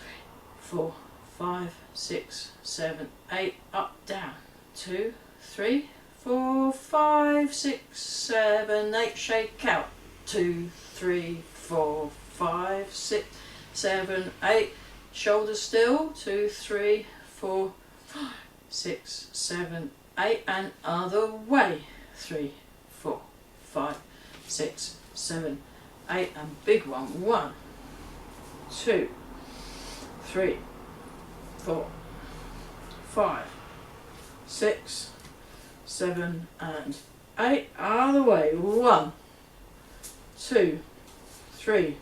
3, 4, 5, 6, 7, 8. Up, down. 2, 3, 4, 5, 6, 7, 8. Shake out. 2, 3, 4, 5, 6, 7, 8. Shoulders still. 2, 3, 4, 5, 6, 7, 8. And other way. 3, 4, 5, 6, 7, 8. And big one. 1, 2, 3, 4, 5, 6, 7 and 8. Other way. 1, 2, 3,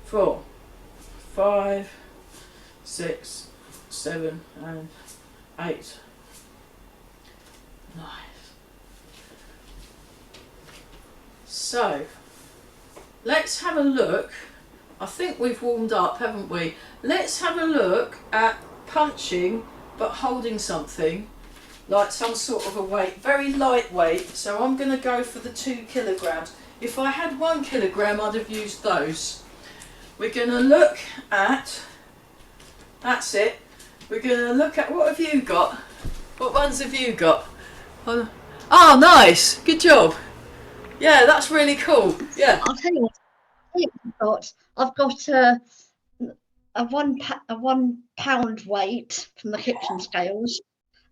4, 5, 6, 7 and 8. Nice. So let's have a look. I think we've warmed up, haven't we? Let's have a look at punching but holding something like some sort of a weight, very lightweight. So I'm going to go for the 2 kilograms. If I had 1 kilogram, I'd have used those. We're going to look at, that's it, we're going to look at, what have you got? What ones have you got? Oh, nice, good job. Yeah, that's really cool. Yeah. I'll tell you what I've got a 1 pound weight from the kitchen scales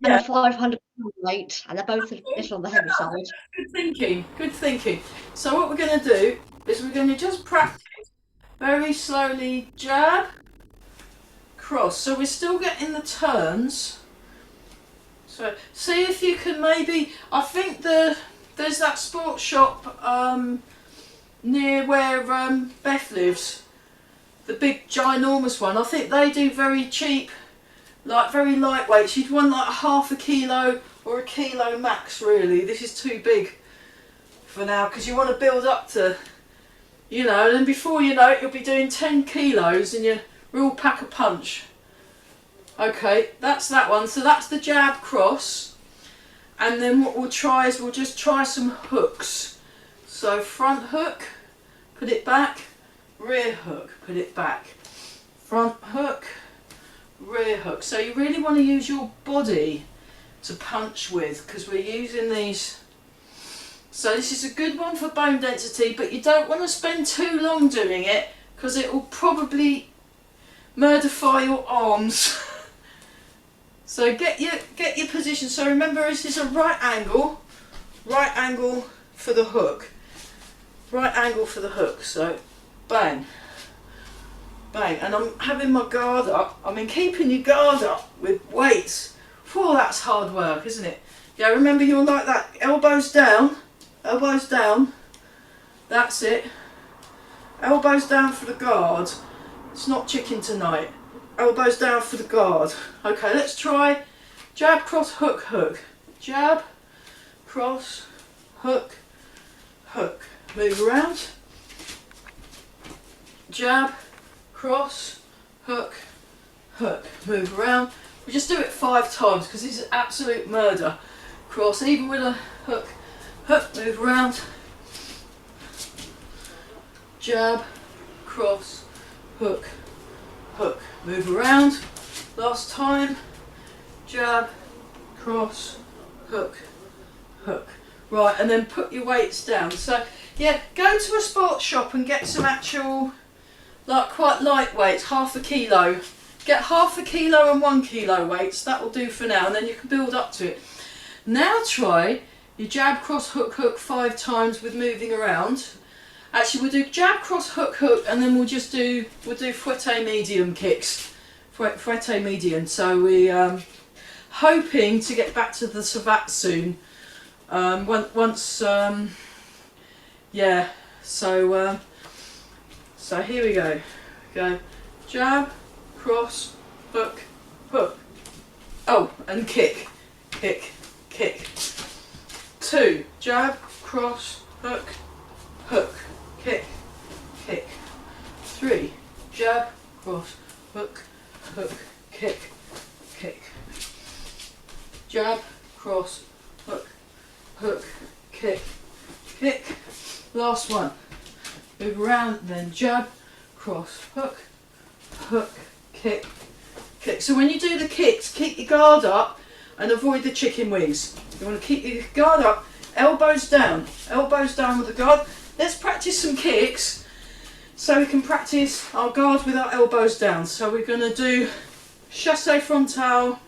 and a 500 pound weight, and they're both a bit on the heavy side. Good thinking, good thinking. So what we're going to do is we're going to just practice very slowly, jab, cross. So we're still getting the turns. So see if you can maybe, I think there's that sports shop near where Beth lives, the big ginormous one. I think they do very cheap, like very lightweight. She'd want like 1/2 kilo or 1 kilo max really. This is too big for now because you want to build up to, you know, and then before you know it you'll be doing 10 kilos in your real pack a punch. Okay, that's that one. So that's the jab cross. And then what we'll try is we'll just try some hooks. So front hook, put it back, rear hook, put it back. Front hook, rear hook. So you really want to use your body to punch with because we're using these. So this is a good one for bone density, but you don't want to spend too long doing it because it will probably murderify your arms. So get your position. So remember, this is a right angle for the hook. Right angle for the hook. So bang, bang, and I'm having my guard up. I mean, keeping your guard up with weights. Whew, that's hard work, isn't it? Yeah, remember you're like that. Elbows down, elbows down. That's it. Elbows down for the guard. It's not chicken tonight. Elbows down for the guard. Okay, let's try jab, cross, hook, hook. Jab, cross, hook, hook. Move around. Jab, cross, hook, hook. Move around. We just do it 5 times because this is absolute murder. Cross, even with a hook, hook, move around. Jab, cross, hook, hook. Move around. Last time. Jab, cross, hook, hook. Right, and then put your weights down. So yeah, go to a sports shop and get some actual, like quite light weights, half a kilo. Get half a kilo and 1 kilo weights, that will do for now, and then you can build up to it. Now try your jab, cross, hook, hook 5 times with moving around. Actually, we'll do jab, cross, hook, hook, and then we'll do fouette medium kicks. Fouette medium. So we hoping to get back to the savate soon. Yeah. So here we go. Go jab, cross, hook, hook. Oh, and kick, kick, kick. 2 jab, cross, hook, hook, kick, kick. 3 jab, cross, hook, hook, kick, kick. Jab, cross, hook, hook, kick, kick. Last one. Move around, then jab, cross, hook, hook, kick, kick. So when you do the kicks, keep your guard up and avoid the chicken wings. You want to keep your guard up, elbows down with the guard. Let's practice some kicks so we can practice our guard with our elbows down. So we're going to do chassé frontal,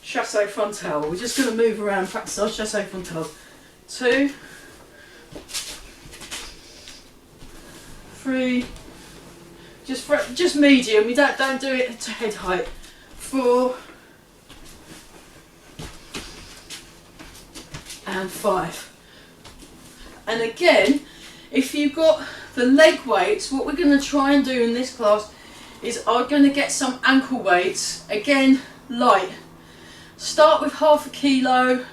chassé frontal. We're just going to move around, practice our chassé frontal. 2, 3, just medium. You don't do it to head height. 4 and 5. And again, if you've got the leg weights, what we're going to try and do in this class is I'm going to get some ankle weights. Again, light. Start with half a kilo.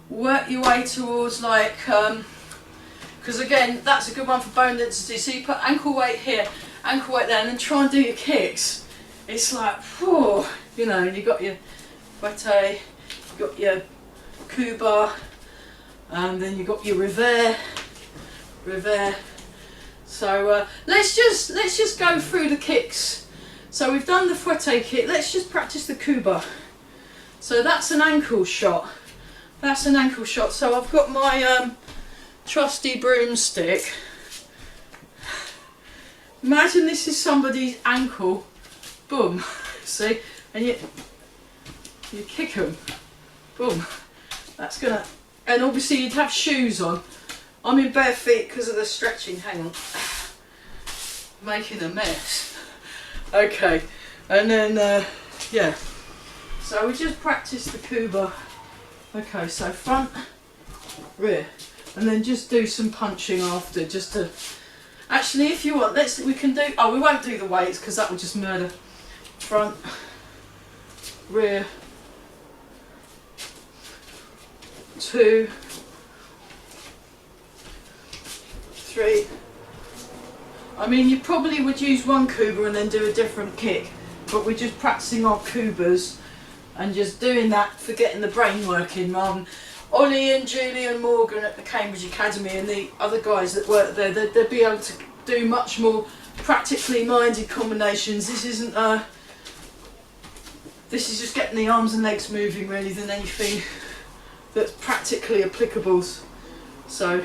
Work your way towards like, because again, that's a good one for bone density. So you put ankle weight here, ankle weight there, and then try and do your kicks. It's like, whew, you know, you got your fouette, you got your Cuba, and then you got your revers. So let's just go through the kicks. So we've done the fouette kick. Let's just practice the Cuba. So that's an ankle shot. That's an ankle shot. So I've got my trusty broomstick. Imagine this is somebody's ankle. Boom. See, and you kick them. Boom. That's gonna. And obviously you'd have shoes on. I'm in bare feet because of the stretching. Hang on. Making a mess. Okay. And then yeah. So we just practice the Cuba. Okay, so front, rear, and then just do some punching after, just to. Actually, if you want, we can do. Oh, we won't do the weights because that will just murder. Front, rear, 2, 3. I mean, you probably would use one Cuba and then do a different kick, but we're just practicing our Cubas and just doing that for getting the brain working rather than Ollie and Julie and Morgan at the Cambridge Academy and the other guys that work there, they'd be able to do much more practically minded combinations. This isn't this is just getting the arms and legs moving really than anything that's practically applicable. So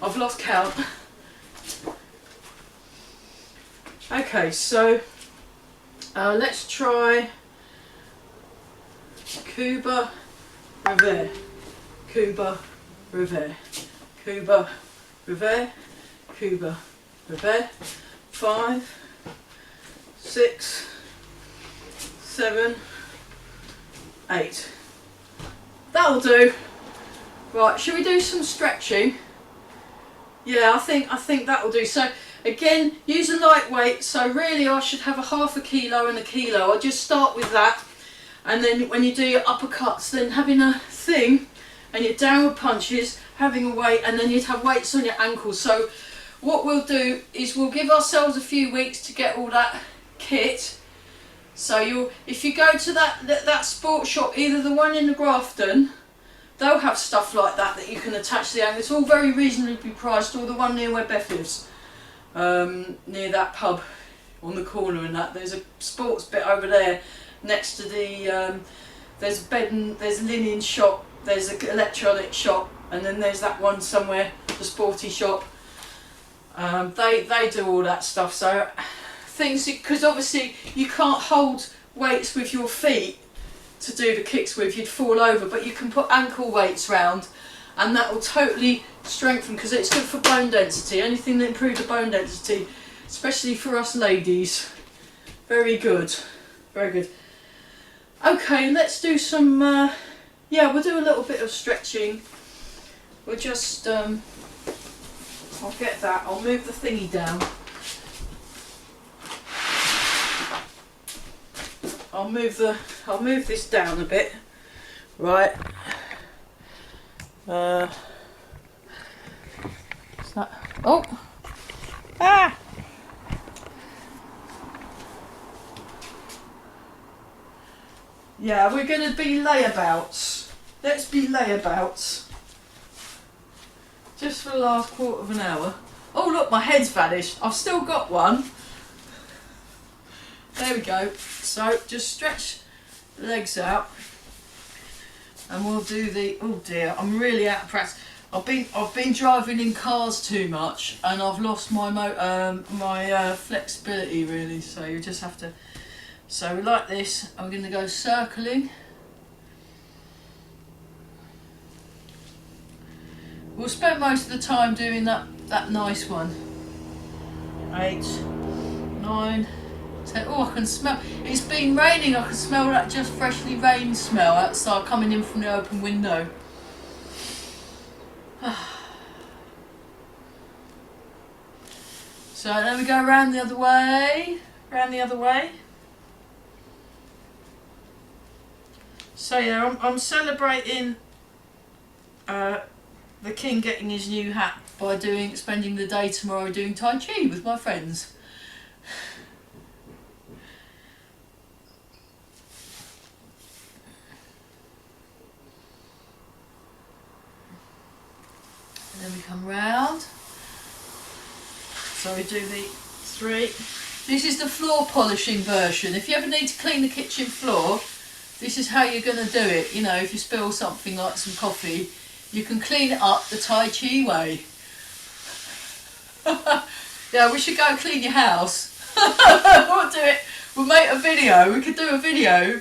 I've lost count. Okay, so let's try Cuba, revers, Cuba, revers, Cuba, revers, Cuba, revers. 5, 6, 7, 8. That'll do. Right, shall we do some stretching? Yeah, I think that'll do. So again, use a lightweight. So really, I should have a half a kilo and a kilo. I'll just start with that, and then when you do your uppercuts, then having a thing, and your downward punches, having a weight, and then you'd have weights on your ankles. So what we'll do is we'll give ourselves a few weeks to get all that kit. So if you go to that sports shop, either the one in the Grafton, they'll have stuff like that you can attach to the ankle. It's all very reasonably priced, or the one near where Beth lives, near that pub on the corner and that. There's a sports bit over there next to the, there's a bed and there's a linen shop, there's an electronic shop, and then there's that one somewhere, the sporty shop. They do all that stuff, so things, because obviously you can't hold weights with your feet to do the kicks with, you'd fall over, but you can put ankle weights round and that will totally strengthen, because it's good for bone density, anything that improves the bone density, especially for us ladies. Very good, very good. Okay, let's do some, yeah, we'll do a little bit of stretching. We'll just, I'll get that, I'll move the thingy down. I'll move this down a bit, right. Is that, oh, ah! Yeah, we're going to be layabouts. Let's be layabouts. Just for the last quarter of an hour. Oh look, my head's vanished. I've still got one. There we go. So just stretch the legs out, and we'll do the. Oh dear, I'm really out of practice. I've been driving in cars too much, and I've lost my flexibility really. So you just have to. So like this, I'm going to go circling. We'll spend most of the time doing that nice one. 8, 9, 10. Oh, I can smell. It's been raining. I can smell that just freshly rained smell outside coming in from the open window. So then we go around the other way. Around the other way. So yeah, I'm celebrating the king getting his new hat by spending the day tomorrow doing Tai Chi with my friends. And then we come round. So we do the 3. This is the floor polishing version. If you ever need to clean the kitchen floor, this is how you're going to do it. You know, if you spill something like some coffee, you can clean it up the Tai Chi way. Yeah, we should go and clean your house. We'll do it. We'll make a video. We could do a video,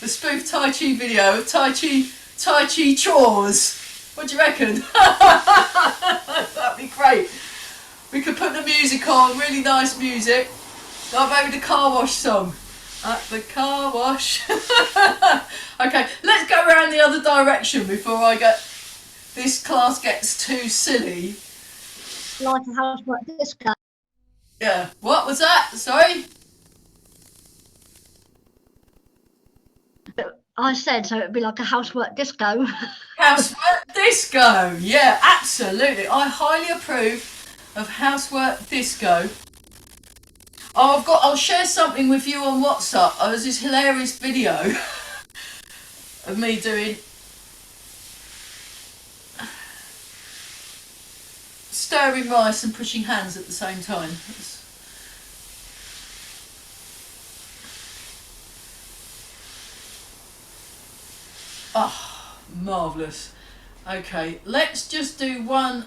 the spoof Tai Chi video of Tai Chi chores. What do you reckon? That'd be great. We could put the music on, really nice music. Like maybe the car wash song. At the car wash. Okay, let's go around the other direction before this class gets too silly. Like a housework disco. Yeah, what was that? Sorry? I said, so it'd be like a housework disco. Housework disco, yeah, absolutely. I highly approve of housework disco. Oh, I'll share something with you on WhatsApp. Oh, there's this hilarious video of me doing stirring rice and pushing hands at the same time. Oh, marvellous. Okay, let's just do one,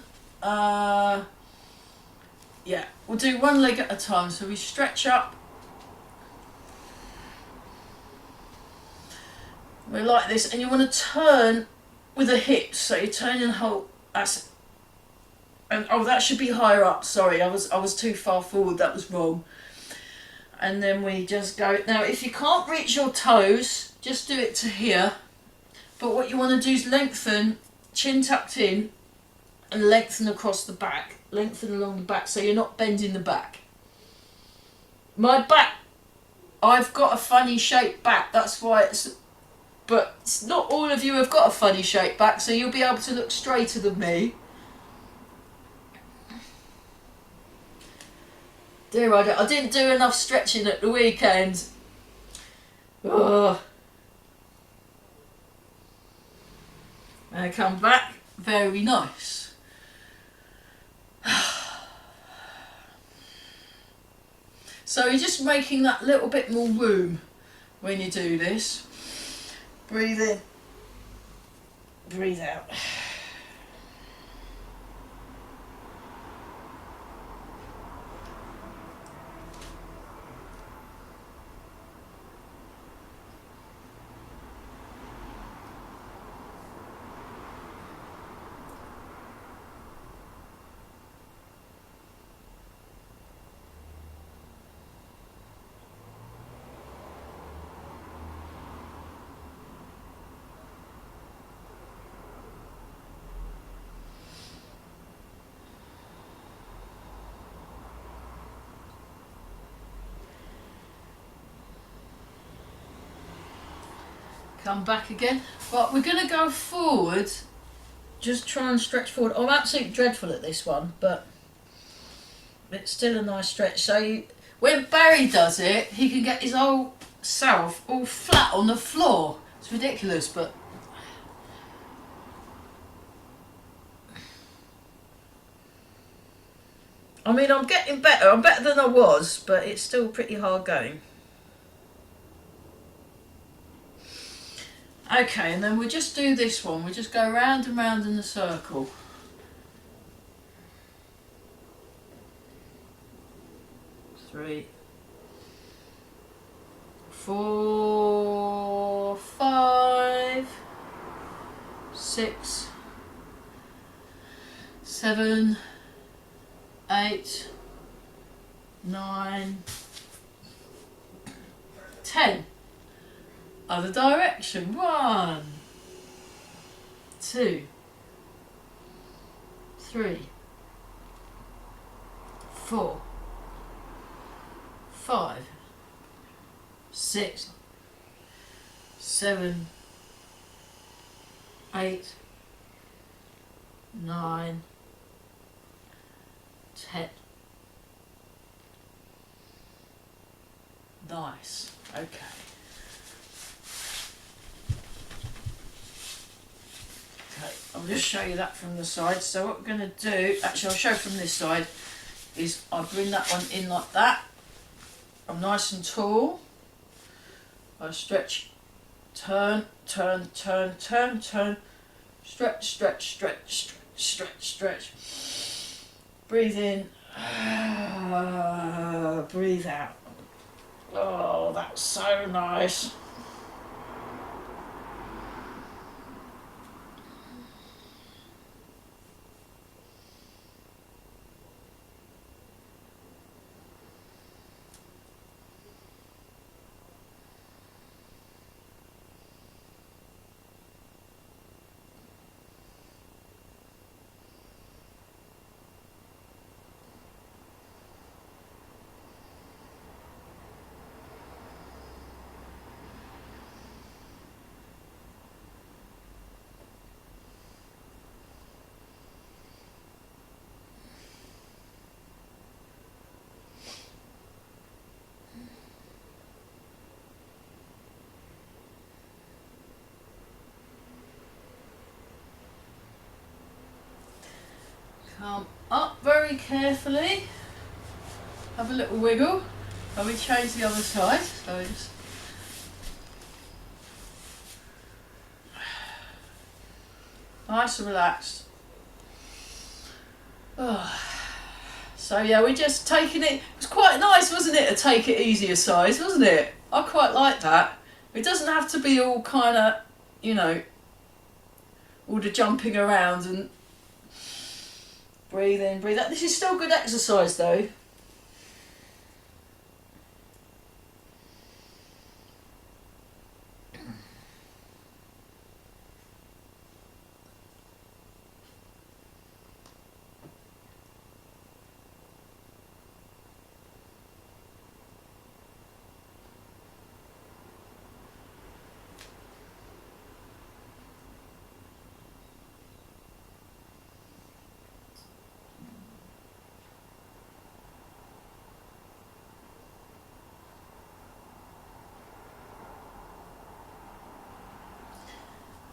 yeah, we'll do one leg at a time. So we stretch up. We're like this, and you want to turn with the hips. So you turn and hold. That's. And oh, that should be higher up. Sorry, I was too far forward. That was wrong. And then we just go. Now, if you can't reach your toes, just do it to here. But what you want to do is lengthen, chin tucked in, and lengthen across the back. Lengthen along the back, so you're not bending the back. My back, I've got a funny shaped back. That's why it's. But not all of you have got a funny shaped back, so you'll be able to look straighter than me. Dear, I didn't do enough stretching at the weekend. Ugh. And come back, very nice. So you're just making that little bit more room when you do this. Breathe in, breathe out. Come back again. Right, we're going to go forward. Just try and stretch forward. I'm absolutely dreadful at this one, but it's still a nice stretch. So when Barry does it, he can get his whole self all flat on the floor. It's ridiculous, but... I mean, I'm getting better. I'm better than I was, but it's still pretty hard going. Okay, and then we just do this one. We just go round and round in a circle. Three, 4, 5, 6, 7, 8, 9, 10. Other direction. 1, 2, 3, 4, 5, 6, 7, 8, 9, 10. Nice. Okay. Okay, I'll just show you that from the side. So what we're going to do, actually I'll show from this side, is I bring that one in like that. I'm nice and tall. I stretch, turn, turn, turn, turn, turn, stretch, stretch, stretch, stretch, stretch, stretch. Breathe in, breathe out. Oh, that's so nice. Come up very carefully. Have a little wiggle. And we change the other side. So just nice and relaxed. Oh. So yeah, we're just taking it. It was quite nice, wasn't it, to take it easier size, wasn't it? I quite like that. It doesn't have to be all kind of, you know, all the jumping around and breathe in, breathe out. This is still good exercise though.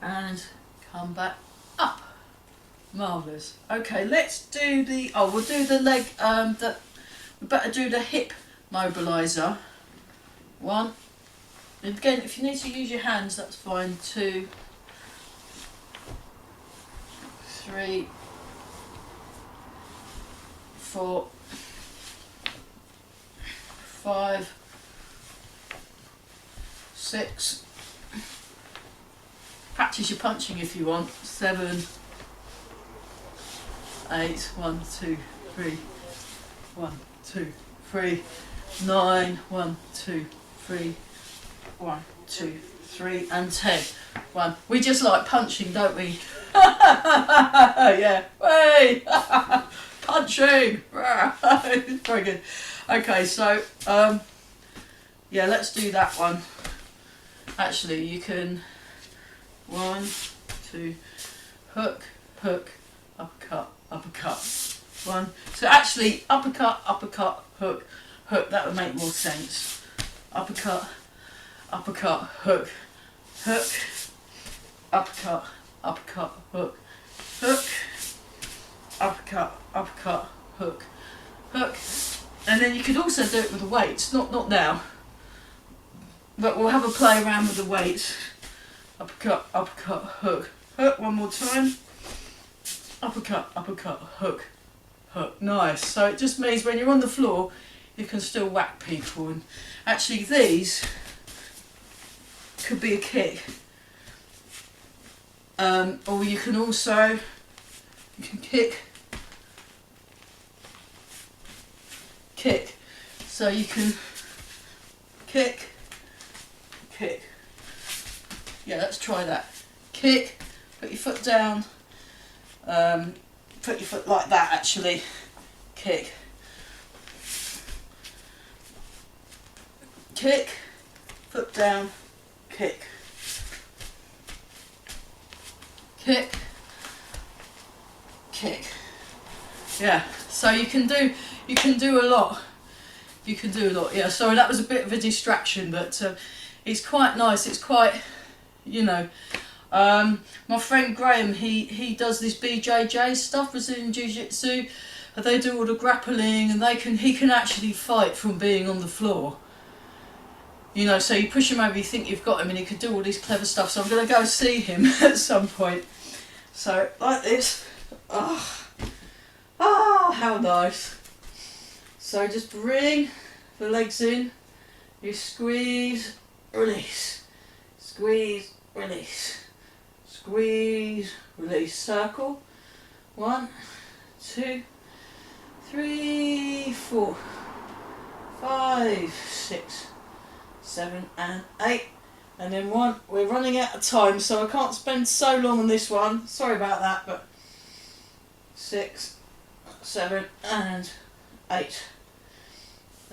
And come back up. Marvellous. Okay, let's do the, we'll do the leg, we better do the hip mobiliser. 1. Again, if you need to use your hands, that's fine. 2, 3, 4, 5, 6. Practice your punching if you want. 7, 8. 1, 2, 3. 1, 2, 3. 9. 1, 2, 3. 1, 2, 3, and 10. 1. We just like punching, don't we? Yeah. Way. Punching. Very good. Okay, so yeah, let's do that one. Actually, you can 1, 2, hook, hook, uppercut, uppercut. 1. So actually, uppercut, uppercut, hook, hook. That would make more sense. Uppercut, uppercut, hook, hook, uppercut, uppercut, hook, hook, uppercut, uppercut, hook, hook. And then you could also do it with the weights. Not now, but we'll have a play around with the weights. Uppercut, uppercut, hook, hook. One more time. Uppercut, uppercut, hook, hook. Nice. So it just means when you're on the floor, you can still whack people. And actually, these could be a kick. Or you can also kick. So you can kick. Yeah, let's try that. Kick, put your foot down, put your foot like that actually, kick. Kick, foot down, kick. Kick, kick. Yeah, so you can do a lot. You can do a lot. Yeah, sorry, that was a bit of a distraction, but it's quite nice. It's quite, you know, my friend Graham, he does this BJJ stuff, Brazilian Jiu-Jitsu. They do all the grappling, and he can actually fight from being on the floor. You know, so you push him over, you think you've got him, and he could do all this clever stuff. So I'm going to go see him at some point. So like this. How nice. So just bring the legs in. You squeeze, release. Squeeze, release. Squeeze, release. Circle. 1, 2, 3, 4, 5, 6, 7, and 8. And then 1. We're running out of time, so I can't spend so long on this one. Sorry about that, but 6, 7, and 8.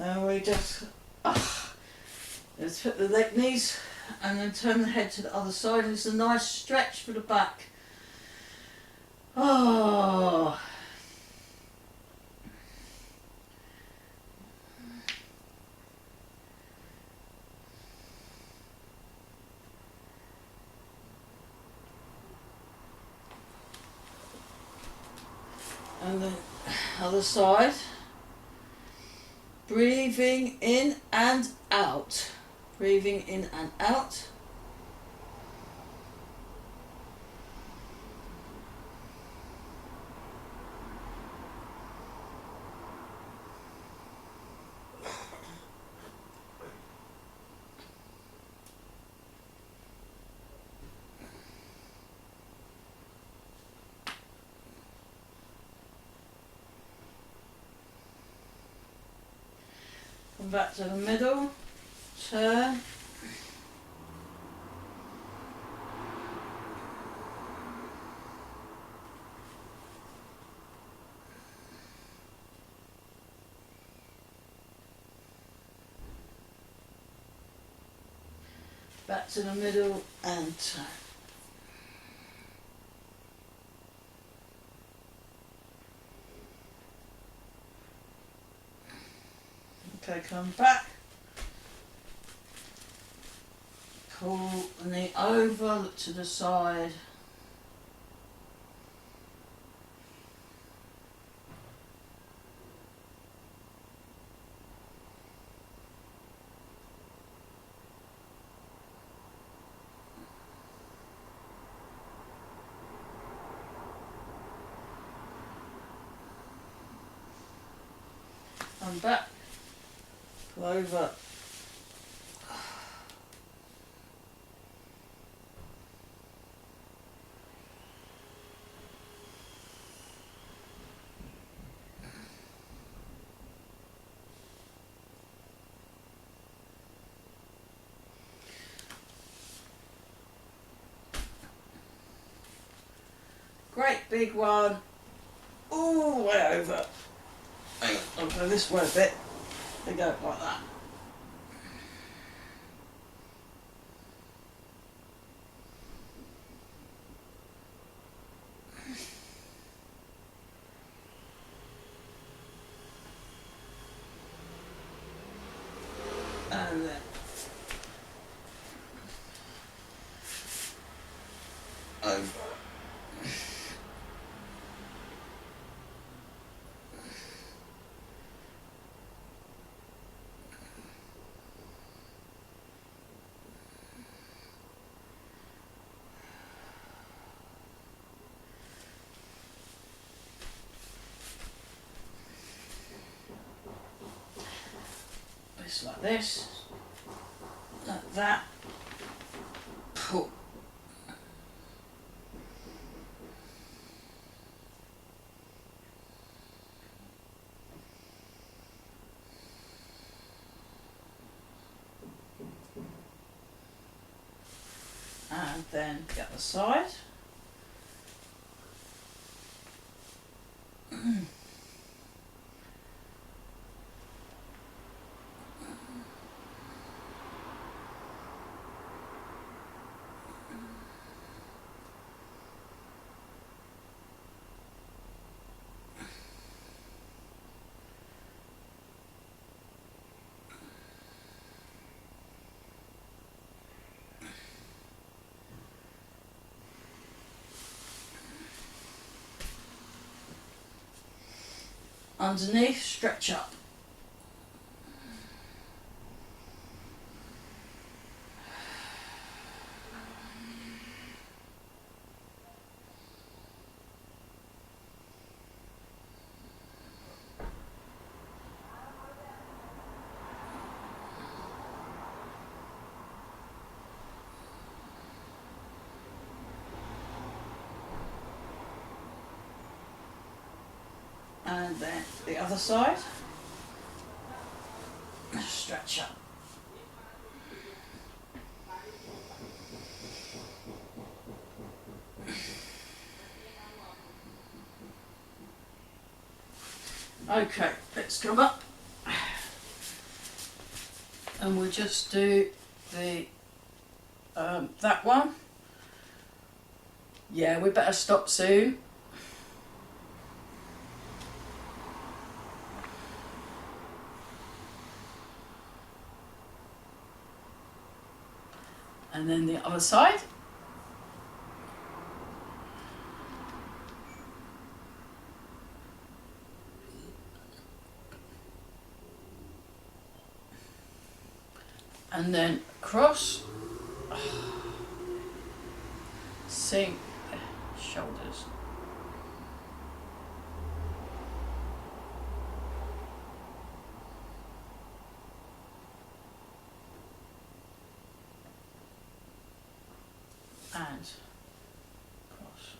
And we just let's put the knees and then turn the head to the other side. It's a nice stretch for the back. Oh. And the other side. Breathing in and out. Breathing in and out. Come back to the middle, turn. Back to the middle and turn. Okay, come back. Pull the knee over, look to the side. come back, pull over. Great big one, all the way over. Hang on, I'll go this way a bit. They go like that. And then over. It's like this, like that, pull. And then the other side. Underneath, stretch up. And then the other side, stretch up. Okay, let's come up and we'll just do the that one. Yeah, we better stop soon. And then the other side. And then across. Sink shoulders. And cross.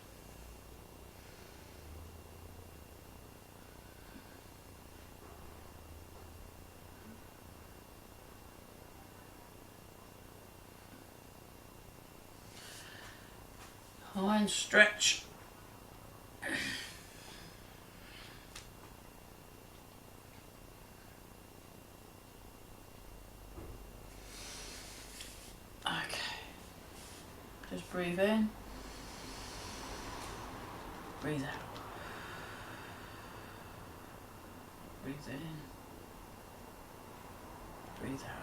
Hind stretch. Okay. Just breathe in. Breathe out. Breathe in. Breathe out. Breathe in. Breathe out.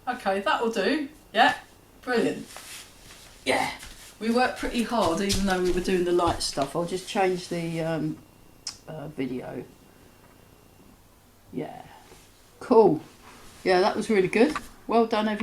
Okay, that'll do. Yeah, brilliant. Yeah, we worked pretty hard even though we were doing the light stuff. I'll just change the video. Yeah, cool. Yeah, that was really good. Well done, everyone.